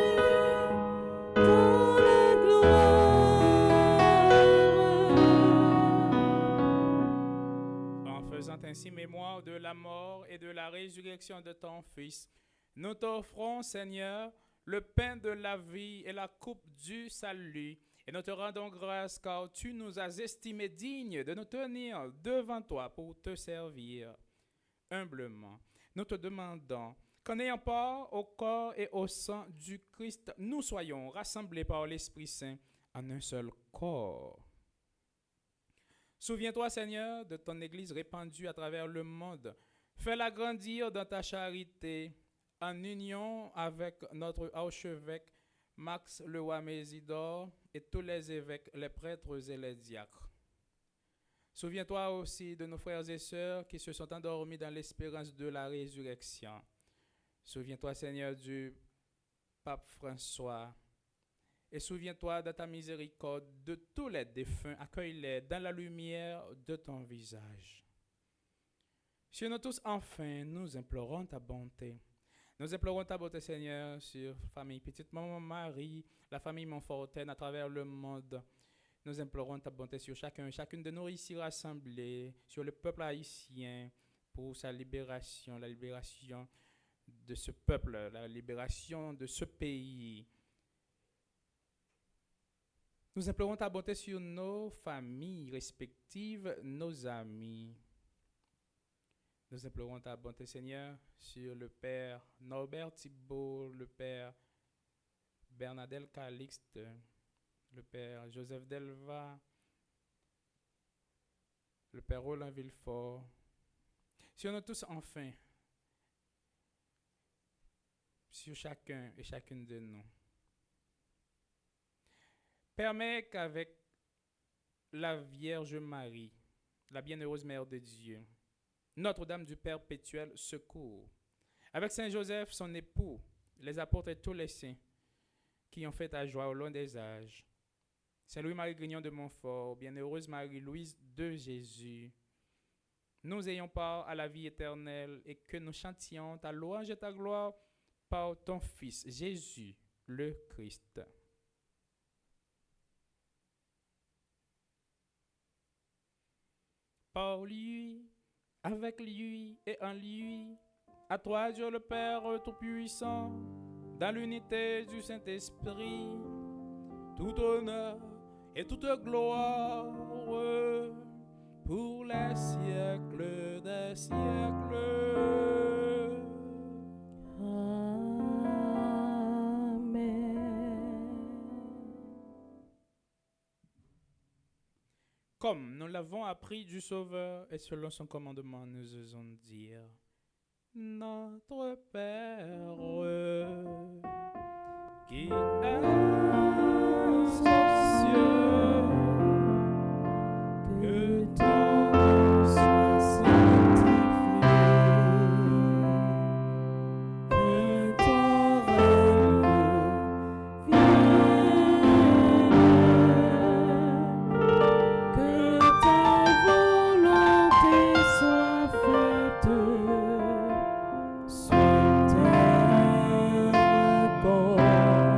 dans la gloire. En faisant ainsi mémoire de la mort et de la résurrection de ton Fils, nous t'offrons, Seigneur, le pain de la vie et la coupe du salut. Et nous te rendons grâce car tu nous as estimés dignes de nous tenir devant toi pour te servir. Humblement, nous te demandons qu'en ayant part au corps et au sang du Christ, nous soyons rassemblés par l'Esprit Saint en un seul corps. Souviens-toi, Seigneur, de ton Église répandue à travers le monde. Fais-la grandir dans ta charité, en union avec notre archevêque Max Leroy Mésidor et tous les évêques, les prêtres et les diacres. Souviens-toi aussi de nos frères et sœurs qui se sont endormis dans l'espérance de la résurrection. Souviens-toi, Seigneur, du pape François. Et souviens-toi de ta miséricorde de tous les défunts. Accueille-les dans la lumière de ton visage. Sur nous tous, enfin, nous implorons ta bonté. Nous implorons ta bonté, Seigneur, sur la famille Petite Maman Marie, la famille Montfortaine à travers le monde. Nous implorons ta bonté sur chacune de nous ici rassemblés, sur le peuple haïtien, pour sa libération, la libération de ce peuple, la libération de ce pays. Nous implorons ta bonté sur nos familles respectives, nos amis. Nous implorons ta bonté, Seigneur, sur le Père Norbert Thibault, le Père Bernadette Calixte, le Père Joseph Delva, le Père Roland Villefort. Sur nous tous, enfin, sur chacun et chacune de nous. Permets qu'avec la Vierge Marie, la bienheureuse Mère de Dieu, Notre-Dame du Perpétuel Secours, avec Saint Joseph, son époux, les apôtres et tous les saints qui ont fait ta joie au long des âges, Saint Louis-Marie Grignon de Montfort, bienheureuse Marie-Louise de Jésus, nous ayons part à la vie éternelle et que nous chantions ta louange et ta gloire par ton Fils, Jésus, le Christ. Par lui, avec lui et en lui, à toi Dieu le Père Tout-Puissant, dans l'unité du Saint-Esprit, tout honneur et toute gloire pour les siècles des siècles. Comme nous l'avons appris du Sauveur et selon son commandement, nous osons dire: Notre Père qui est aux cieux, que ton nom soit sanctifié, que ton règne vienne, que ta volonté soit faite sur terre comme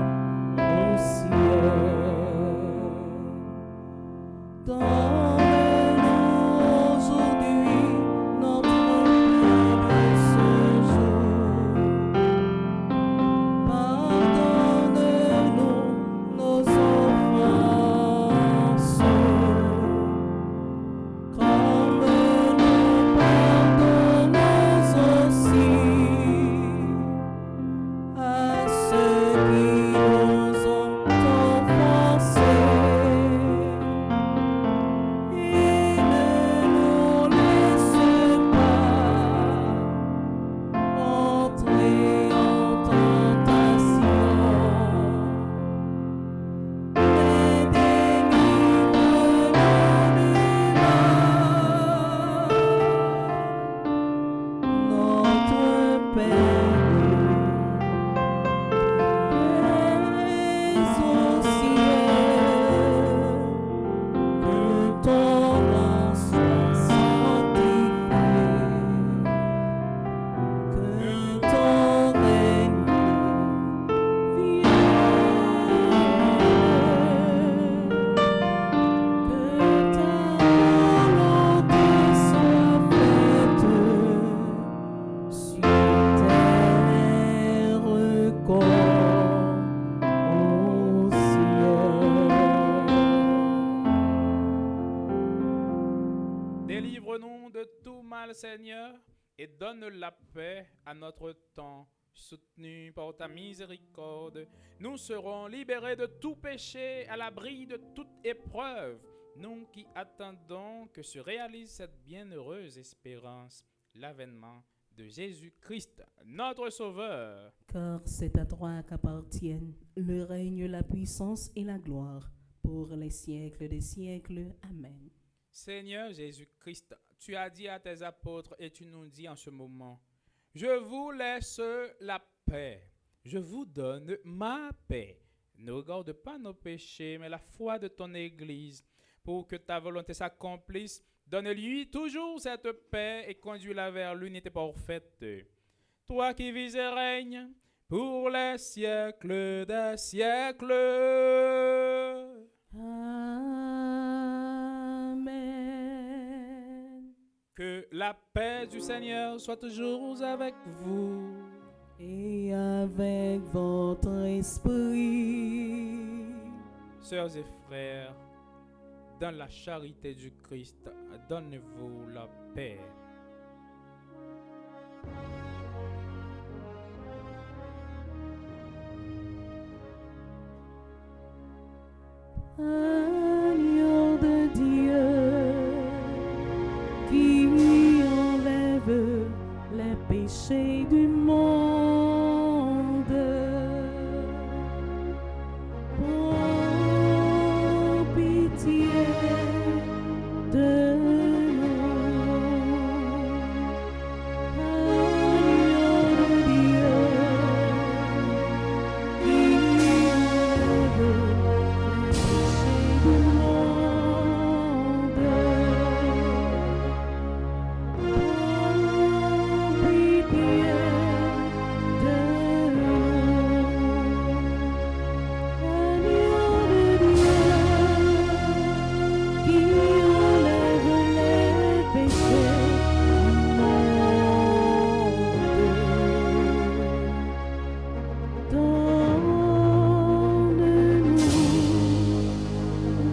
mal, Seigneur, et donne la paix à notre temps. Soutenus par ta miséricorde, nous serons libérés de tout péché, à l'abri de toute épreuve. Nous qui attendons que se réalise cette bienheureuse espérance, l'avènement de Jésus-Christ, notre Sauveur. Car c'est à toi qu'appartiennent le règne, la puissance et la gloire pour les siècles des siècles. Amen. Seigneur Jésus-Christ, tu as dit à tes apôtres et tu nous dis en ce moment, je vous laisse la paix, je vous donne ma paix. Ne regarde pas nos péchés, mais la foi de ton Église, pour que ta volonté s'accomplisse. Donne-lui toujours cette paix et conduis-la vers l'unité parfaite. Toi qui vis et règnes pour les siècles des siècles. Amen. Que la paix du Seigneur soit toujours avec vous. Et avec votre esprit. Sœurs et frères, dans la charité du Christ, donnez-vous la paix. Agneau de Dieu, qui enlève les péchés du monde, prends pitié de nous. Agneau de Dieu, qui enlève les péchés du monde, prends pitié de nous. Agneau de Dieu, qui enlève les péchés du monde, donne-nous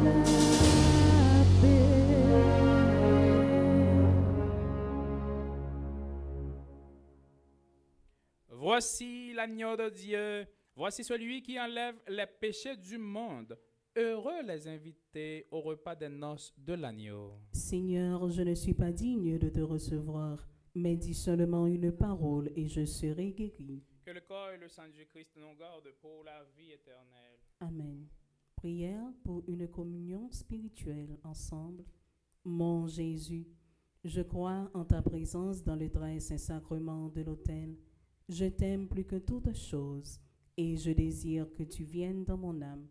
la paix. Voici l'agneau de Dieu, voici celui qui enlève les péchés du monde. Heureux les invités au repas des noces de l'agneau. Seigneur, je ne suis pas digne de te recevoir, mais dis seulement une parole et je serai guéri. Que le corps et le sang du Christ nous gardent pour la vie éternelle. Amen. Prière pour une communion spirituelle ensemble. Mon Jésus, je crois en ta présence dans le très saint sacrement de l'autel. Je t'aime plus que toute chose et je désire que tu viennes dans mon âme.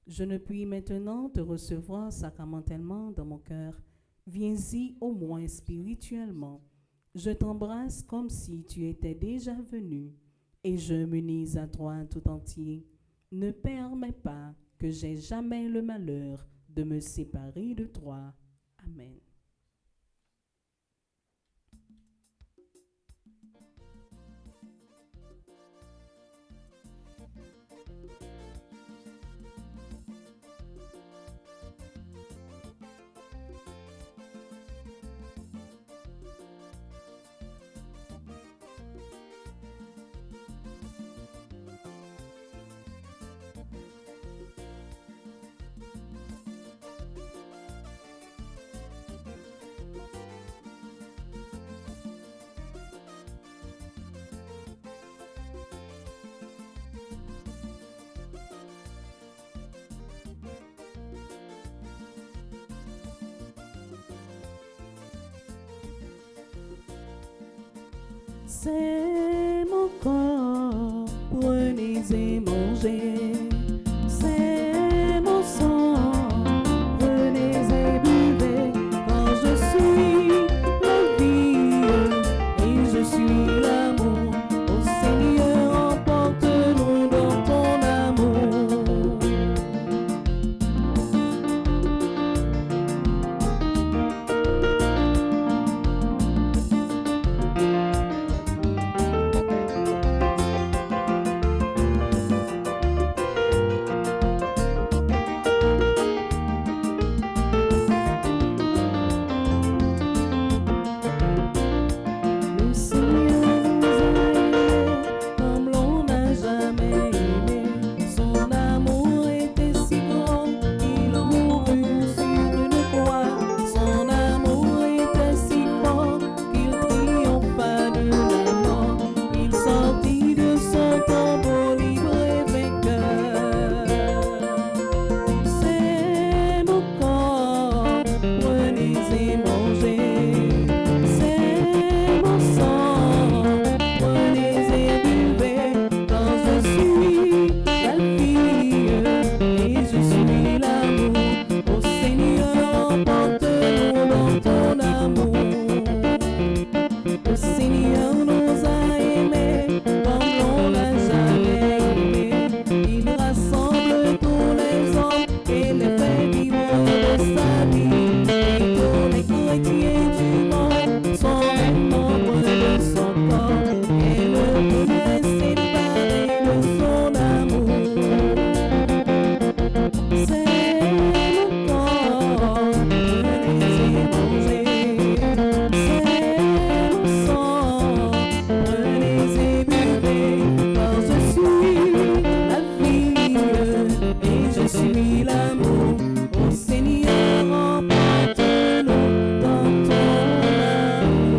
Je ne puis maintenant te recevoir sacramentellement dans mon cœur. Viens-y au moins spirituellement. Je t'embrasse comme si tu étais déjà venu et je m'unis à toi tout entier. Ne permets pas que j'aie jamais le malheur de me séparer de toi. Amen. C'est mon corps, prenez et mangez. C'est mon sang, prenez et buvez. Quand je suis la vie et je suis l'amour, ô Seigneur, emporte-nous dans ton amour. Je suis l'amour, ô Seigneur, emporte-nous dans ton amour.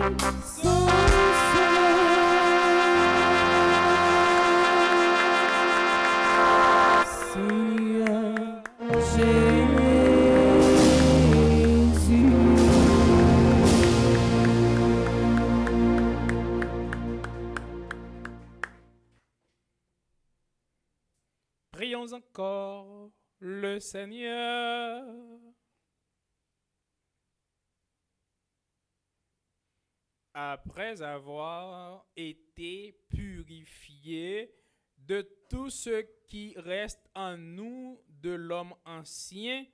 Seigneur Jésus. Prions encore le Seigneur. Après avoir été purifiés de tout ce qui reste en nous de l'homme ancien,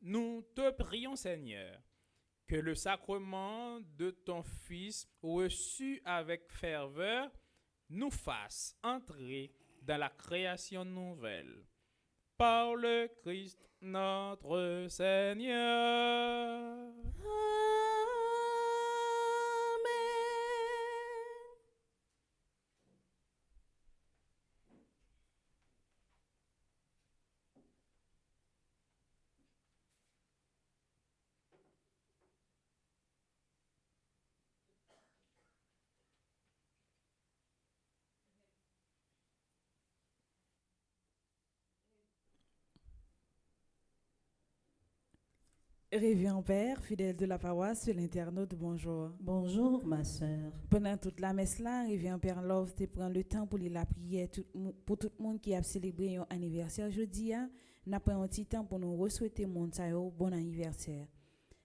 nous te prions, Seigneur, que le sacrement de ton Fils, reçu avec ferveur, nous fasse entrer dans la création nouvelle. Par le Christ notre Seigneur. Révérend Père, fidèle de la paroisse, sur l'internaute, bonjour. Bonjour, ma sœur. Pendant toute la messe là, Révérend Père Love te prend le temps pour lire la prière pour tout le monde qui a célébré un anniversaire jeudi. N'a pas un petit temps pour nous souhaiter mon bon anniversaire.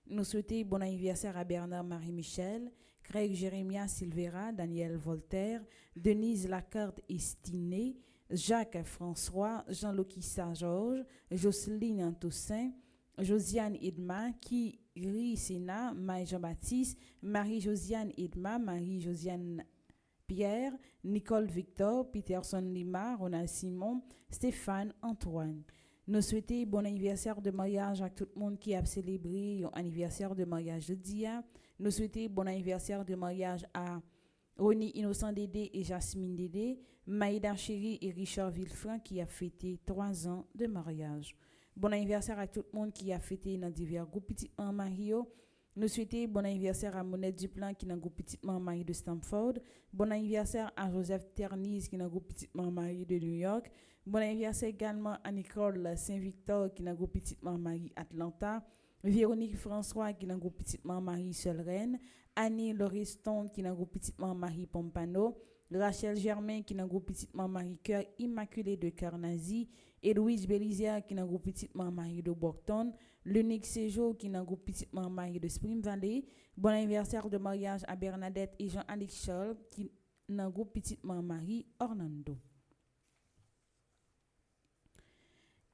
Nous souhaitons bon anniversaire à Bernard Marie-Michel, Craig Jérémia Silvera, Daniel Voltaire, Denise Lacarte Estiné, Jacques François, Jean-Lokissa Georges, Jocelyne Toussaint, Josiane Edma, Kiri Sena, Marie Jean-Baptiste, Marie-Josiane Edma, Marie-Josiane Pierre, Nicole Victor, Peterson Lima, Ronald Simon, Stéphane Antoine. Nous souhaitons bon anniversaire de mariage à tout le monde qui a célébré un anniversaire de mariage jeudi. Nous souhaitons bon anniversaire de mariage à Ronnie Innocent Dédé et Jasmine Dédé, Maïda Chéri et Richard Villefranc qui a fêté 3 ans de mariage. Bon anniversaire à tout le monde qui a fêté dans divers groupes Petit Mario. Nous souhaitons bon anniversaire à Monette Duplan qui est dans le groupe Petit Marie de Stamford. Bon anniversaire à Joseph Terniz qui est dans le groupe Petit Marie de New York. Bon anniversaire également à Nicole Saint-Victor qui est dans le groupe Petit Marie Atlanta. Véronique François qui est dans le groupe Petit Marie Seule Reine. Annie Lauriston qui est dans le groupe Petit Marie Pompano. Rachel Germain qui est dans le groupe Petit Marie Cœur Immaculé de Carnazy. Louise Belizier qui est dans le groupe Petit Marie de Borton, Lunique Séjour qui est dans le groupe Petit Marie de Spring Valley. Bon anniversaire de mariage à Bernadette et Jean-Alex Charles qui est dans le groupe Petit Marie Orlando.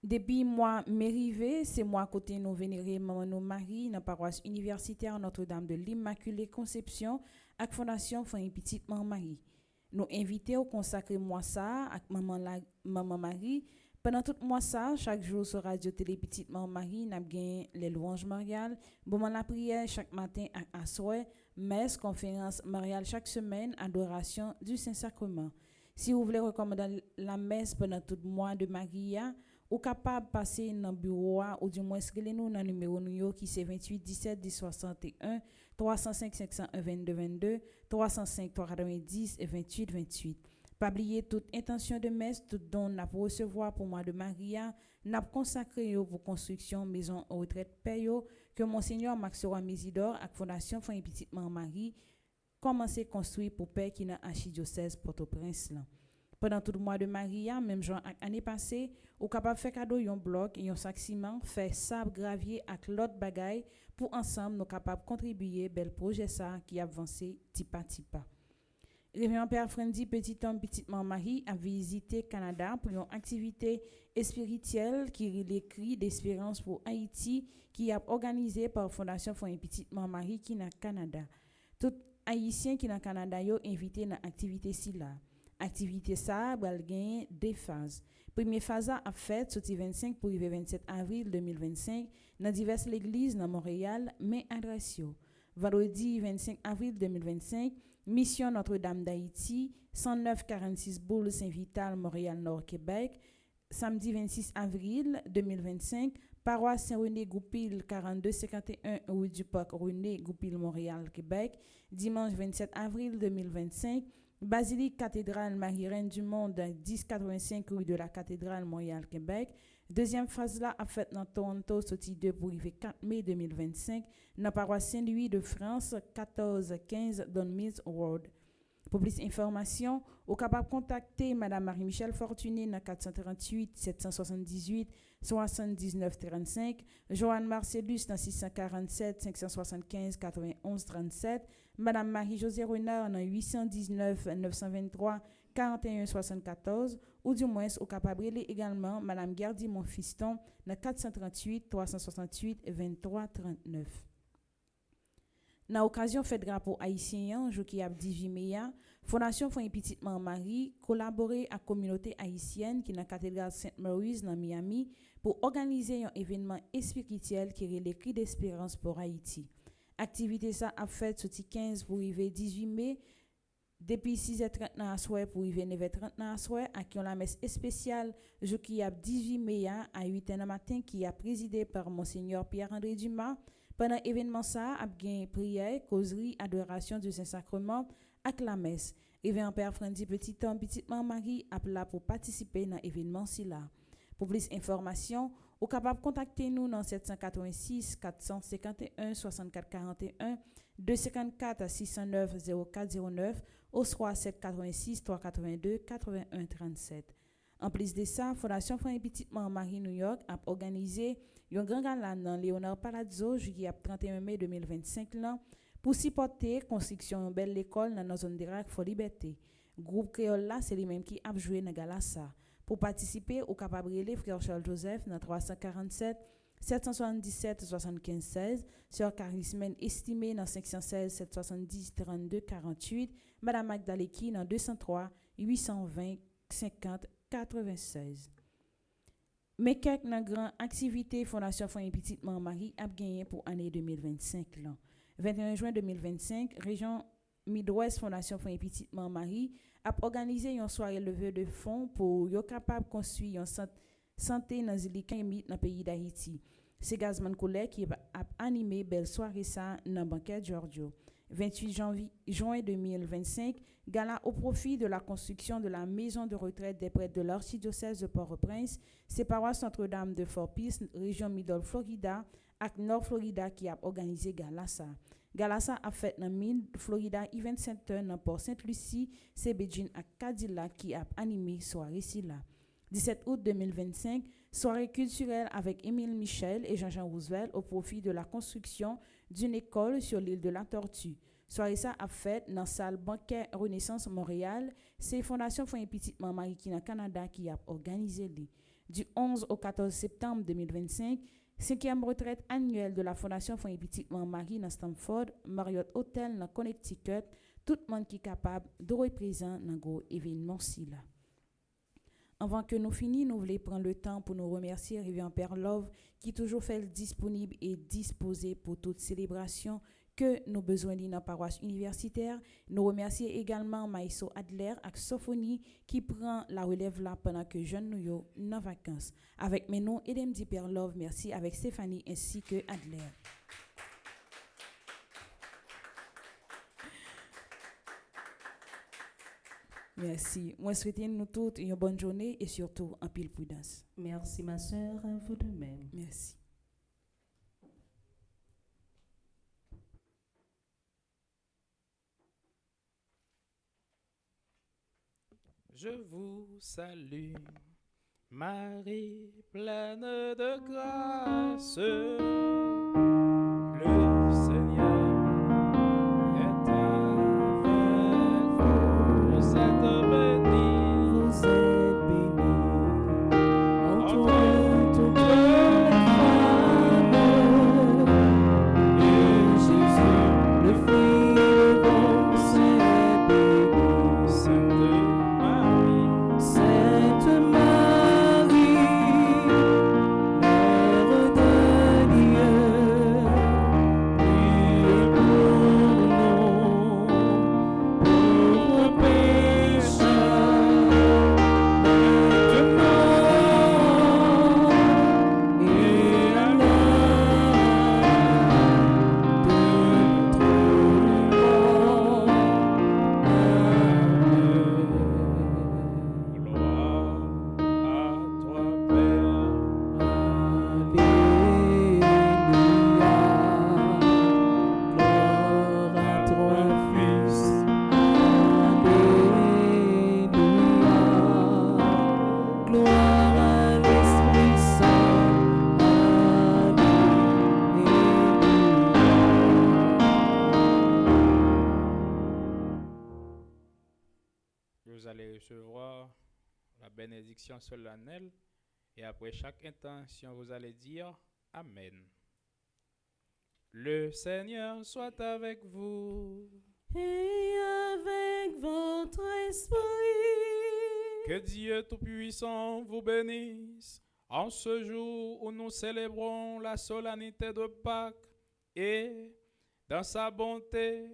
Depuis moi mérivé, c'est moi côté nous vénérer maman nous Marie dans la paroisse universitaire Notre-Dame de l'Immaculée Conception avec Fondation Famille Petite Marie. Nous inviter au consacrer moi ça avec maman Marie. Pendant tout mois ça, chaque jour sur Radio Télé Petite Marie, n'a gagné les louanges mariales, moment la prière chaque matin à soir, messe, conférence mariale chaque semaine, adoration du Saint-Sacrement. Si vous voulez recommander la messe pendant tout le mois de Maria, ou capable de passer dans le bureau ou du moins nous dans le numéro qui c'est 28 17 10 61 305 501 22 22 305 390 et 28 28. Pas oublier toute intention de messe, tout don n'a pour recevoir pour moi de Maria, n'a consacré pour construction maison retraite payo que monseigneur Maxora Mésidor avec Fondation Famille Petite Marie commencé construire pour père qui dans archidiocèse Port-au-Prince là. Pendant tout le mois de Maria, même genre année passée, ou capable faire cadeau yon bloc, yon sac ciment, faire sable gravier avec l'autre bagaille pour ensemble nous capable contribuer bel projet ça qui avancé tipa tipa. Révérend Père Frendi, petit homme, petite Marie, a visité Canada pour une activité spirituelle qui l'écrit d'espérance pour Haïti qui a organisé par Fondation Famille Petite Marie qui na Canada. Tout haïtien qui na Canada yo invité dans activité si là. Activité ça va gagner deux phases. Première phase a fait sorti 25 pour arriver 27 avril 2025 dans diverses églises dans Montréal mais adresse yo. Vendredi 25 avril 2025 Mission Notre-Dame d'Haïti, 109-46 Boule Saint-Vital, Montréal-Nord, Québec. Samedi 26 avril 2025, Paroisse Saint-René Goupil 4251 rue du Parc René Goupil Montréal Québec, dimanche 27 avril 2025. Basilique Cathédrale Marie-Reine du Monde 1085 rue de la Cathédrale Montréal Québec. Deuxième phase là a fait dans Toronto sorti 2 pour arriver 4 mai 2025 dans paroisse Saint-Louis de France 1415 Don Mills Road. Pour plus d'informations, vous capable contacter Madame Marie-Michel Fortuné dans 438 778 79 35, Joanne Marcellus dans 647 575 91 37, Madame Marie-Josée Renard dans 819 923 41 74, ou du moins au capable également Madame Gardy Monfiston dans 438 368 23 39. Dans l'occasion fait drapeau haïtien, jour qui a 18 mai, Fondation Fonds Petit Marie collaboré à la communauté haïtienne qui dans la cathédrale Saint-Maurice dans Miami pour organiser un événement spirituel qui est les cris d'espérance pour Haïti. Activité ça a fait sorti 15 pour arriver 18 mai depuis 6h30 à soir pour arriver 9h30 à soir à qui on la messe spéciale jour qui a 18 mai à 8h du matin qui a présidé par monseigneur Pierre-André Dumas. Pendant l'événement, ça a bien prière, causerie, adoration du Saint-Sacrement avec la messe. Révérend Père Frandy Petit Homme, Petite Marie appela pour participer dans l'événement. Pour plus d'informations, vous êtes capable de contacter nous dans 786 451 64 41 254 609 0409 ou soit 786 382 81 37. En plus de ça, Fondation Fonds Petit Marie New York a organisé un grand gala dans Léonard Palazzo juillet 31 mai 2025 là, pour supporter la construction d'une belle école dans la zone de Fort Liberté. Groupe créole là, c'est lui-même qui a joué dans gala ça. Pour participer, au capable les frère Charles Joseph dans 347 777 75 16, Sœur Charismène estimée dans 516 770 32 48, Madame Magdaleki dans 203 820 50 96. Mais quelques grandes activités Fondation Fonds Petit Marie a gagné pour l'année 2025 là. 21 juin 2025, région Midwest Fondation Fonds Petit Marie a organisé une soirée levée de fonds pour être capable de construire une santé dans les dans le pays d'Haïti. C'est Gazman Collet qui a animé belle soirée ça dans banquet Giorgio. 28 juin 2025, gala au profit de la construction de la maison de retraite des prêtres de l'archidiocèse de Port-au-Prince, c'est paroisse Notre-Dame de Fort Pierce, région Middle Florida, et Nord Florida qui a organisé gala ça. Gala ça a fait dans Mid Florida Event Center dans Port Sainte-Lucie, c'est Beijing à Cadillac qui a animé soirée ci là. 17 août 2025, soirée culturelle avec Émile Michel et Jean-Jean Roosevelt au profit de la construction d'une école sur l'île de la Tortue. Soirée ça a fait dans la salle banquet Renaissance Montréal, c'est Fondation Fonds Petit Marie qui dans Canada qui a organisé lui. Du 11 au 14 septembre 2025, 5e retraite annuelle de la Fondation Fonds Petit Marie dans Stamford, Marriott Hotel dans Connecticut, tout le monde qui est capable de représenter dans gros événement ci là. Avant que nous finissions, nous voulons prendre le temps pour nous remercier Révérend Père Love qui toujours fait disponible et disposé pour toute célébration que nous besoin dans la paroisse universitaire. Nous remercions également Maïso Adler et Sophonie qui prend la relève là pendant que jeunes nous yo en vacances. Avec mes noms, Edem dit Père Love, merci avec Stéphanie ainsi que Adler. Merci. Moi, souhaite nous toutes une bonne journée et surtout en pile prudence. Merci ma sœur, à vous de même. Merci. Je vous salue, Marie, pleine de grâce. Le Seigneur est avec vous. Vous êtes bénie. Vous êtes bénie entre toutes les femmes, et Jésus, le fruit de vos seins, est béni. Sainte Marie, Mère de Dieu, vous allez recevoir la bénédiction solennelle et après chaque intention, vous allez dire Amen. Le Seigneur soit avec vous. Et avec votre esprit. Que Dieu Tout-Puissant vous bénisse en ce jour où nous célébrons la solennité de Pâques et, dans sa bonté,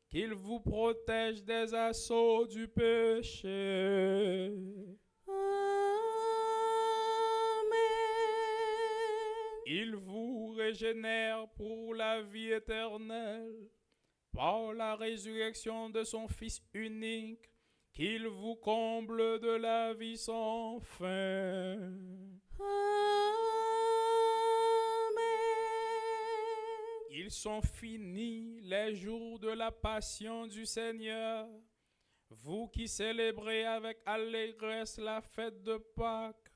qu'il vous protège des assauts du péché. Amen. Il vous régénère pour la vie éternelle par la résurrection de son Fils unique, qu'il vous comble de la vie sans fin. Amen. Ils sont finis les jours de la passion du Seigneur. Vous qui célébrez avec allégresse la fête de Pâques,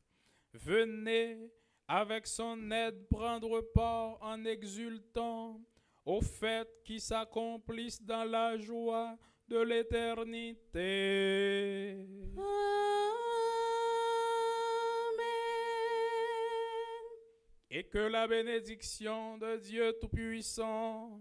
venez avec son aide prendre part en exultant aux fêtes qui s'accomplissent dans la joie de l'éternité. Amen. Et que la bénédiction de Dieu Tout-Puissant,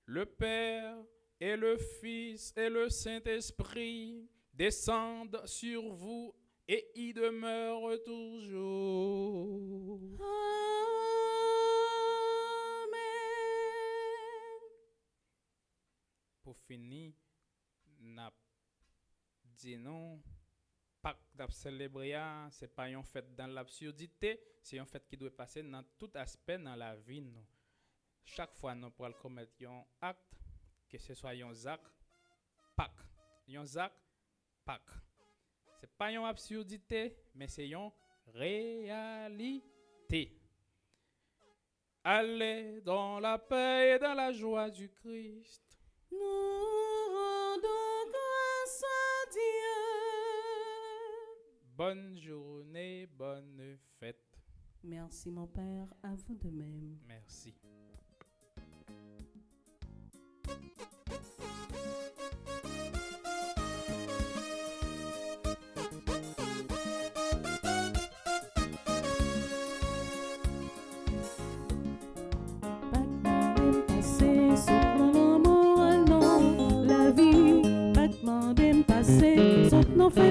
le Père et le Fils et le Saint-Esprit descendent sur vous et y demeurent toujours. Pour finir, n'a dit non, Pâques d'ap célébrer, c'est pas une fête dans l'absurdité, c'est une fête qui doit passer dans tout aspect dans la vie. Nous. Chaque fois nous pourrons commettre un acte, que ce soit un zac, Pâques. Un zac, Pâques. C'est pas une absurdité, mais c'est une réalité. Allez dans la paix et dans la joie du Christ. Nous rendons grâce à Dieu. Bonne journée, bonne fête. Merci mon Père, à vous de même. Merci. Saute nos fais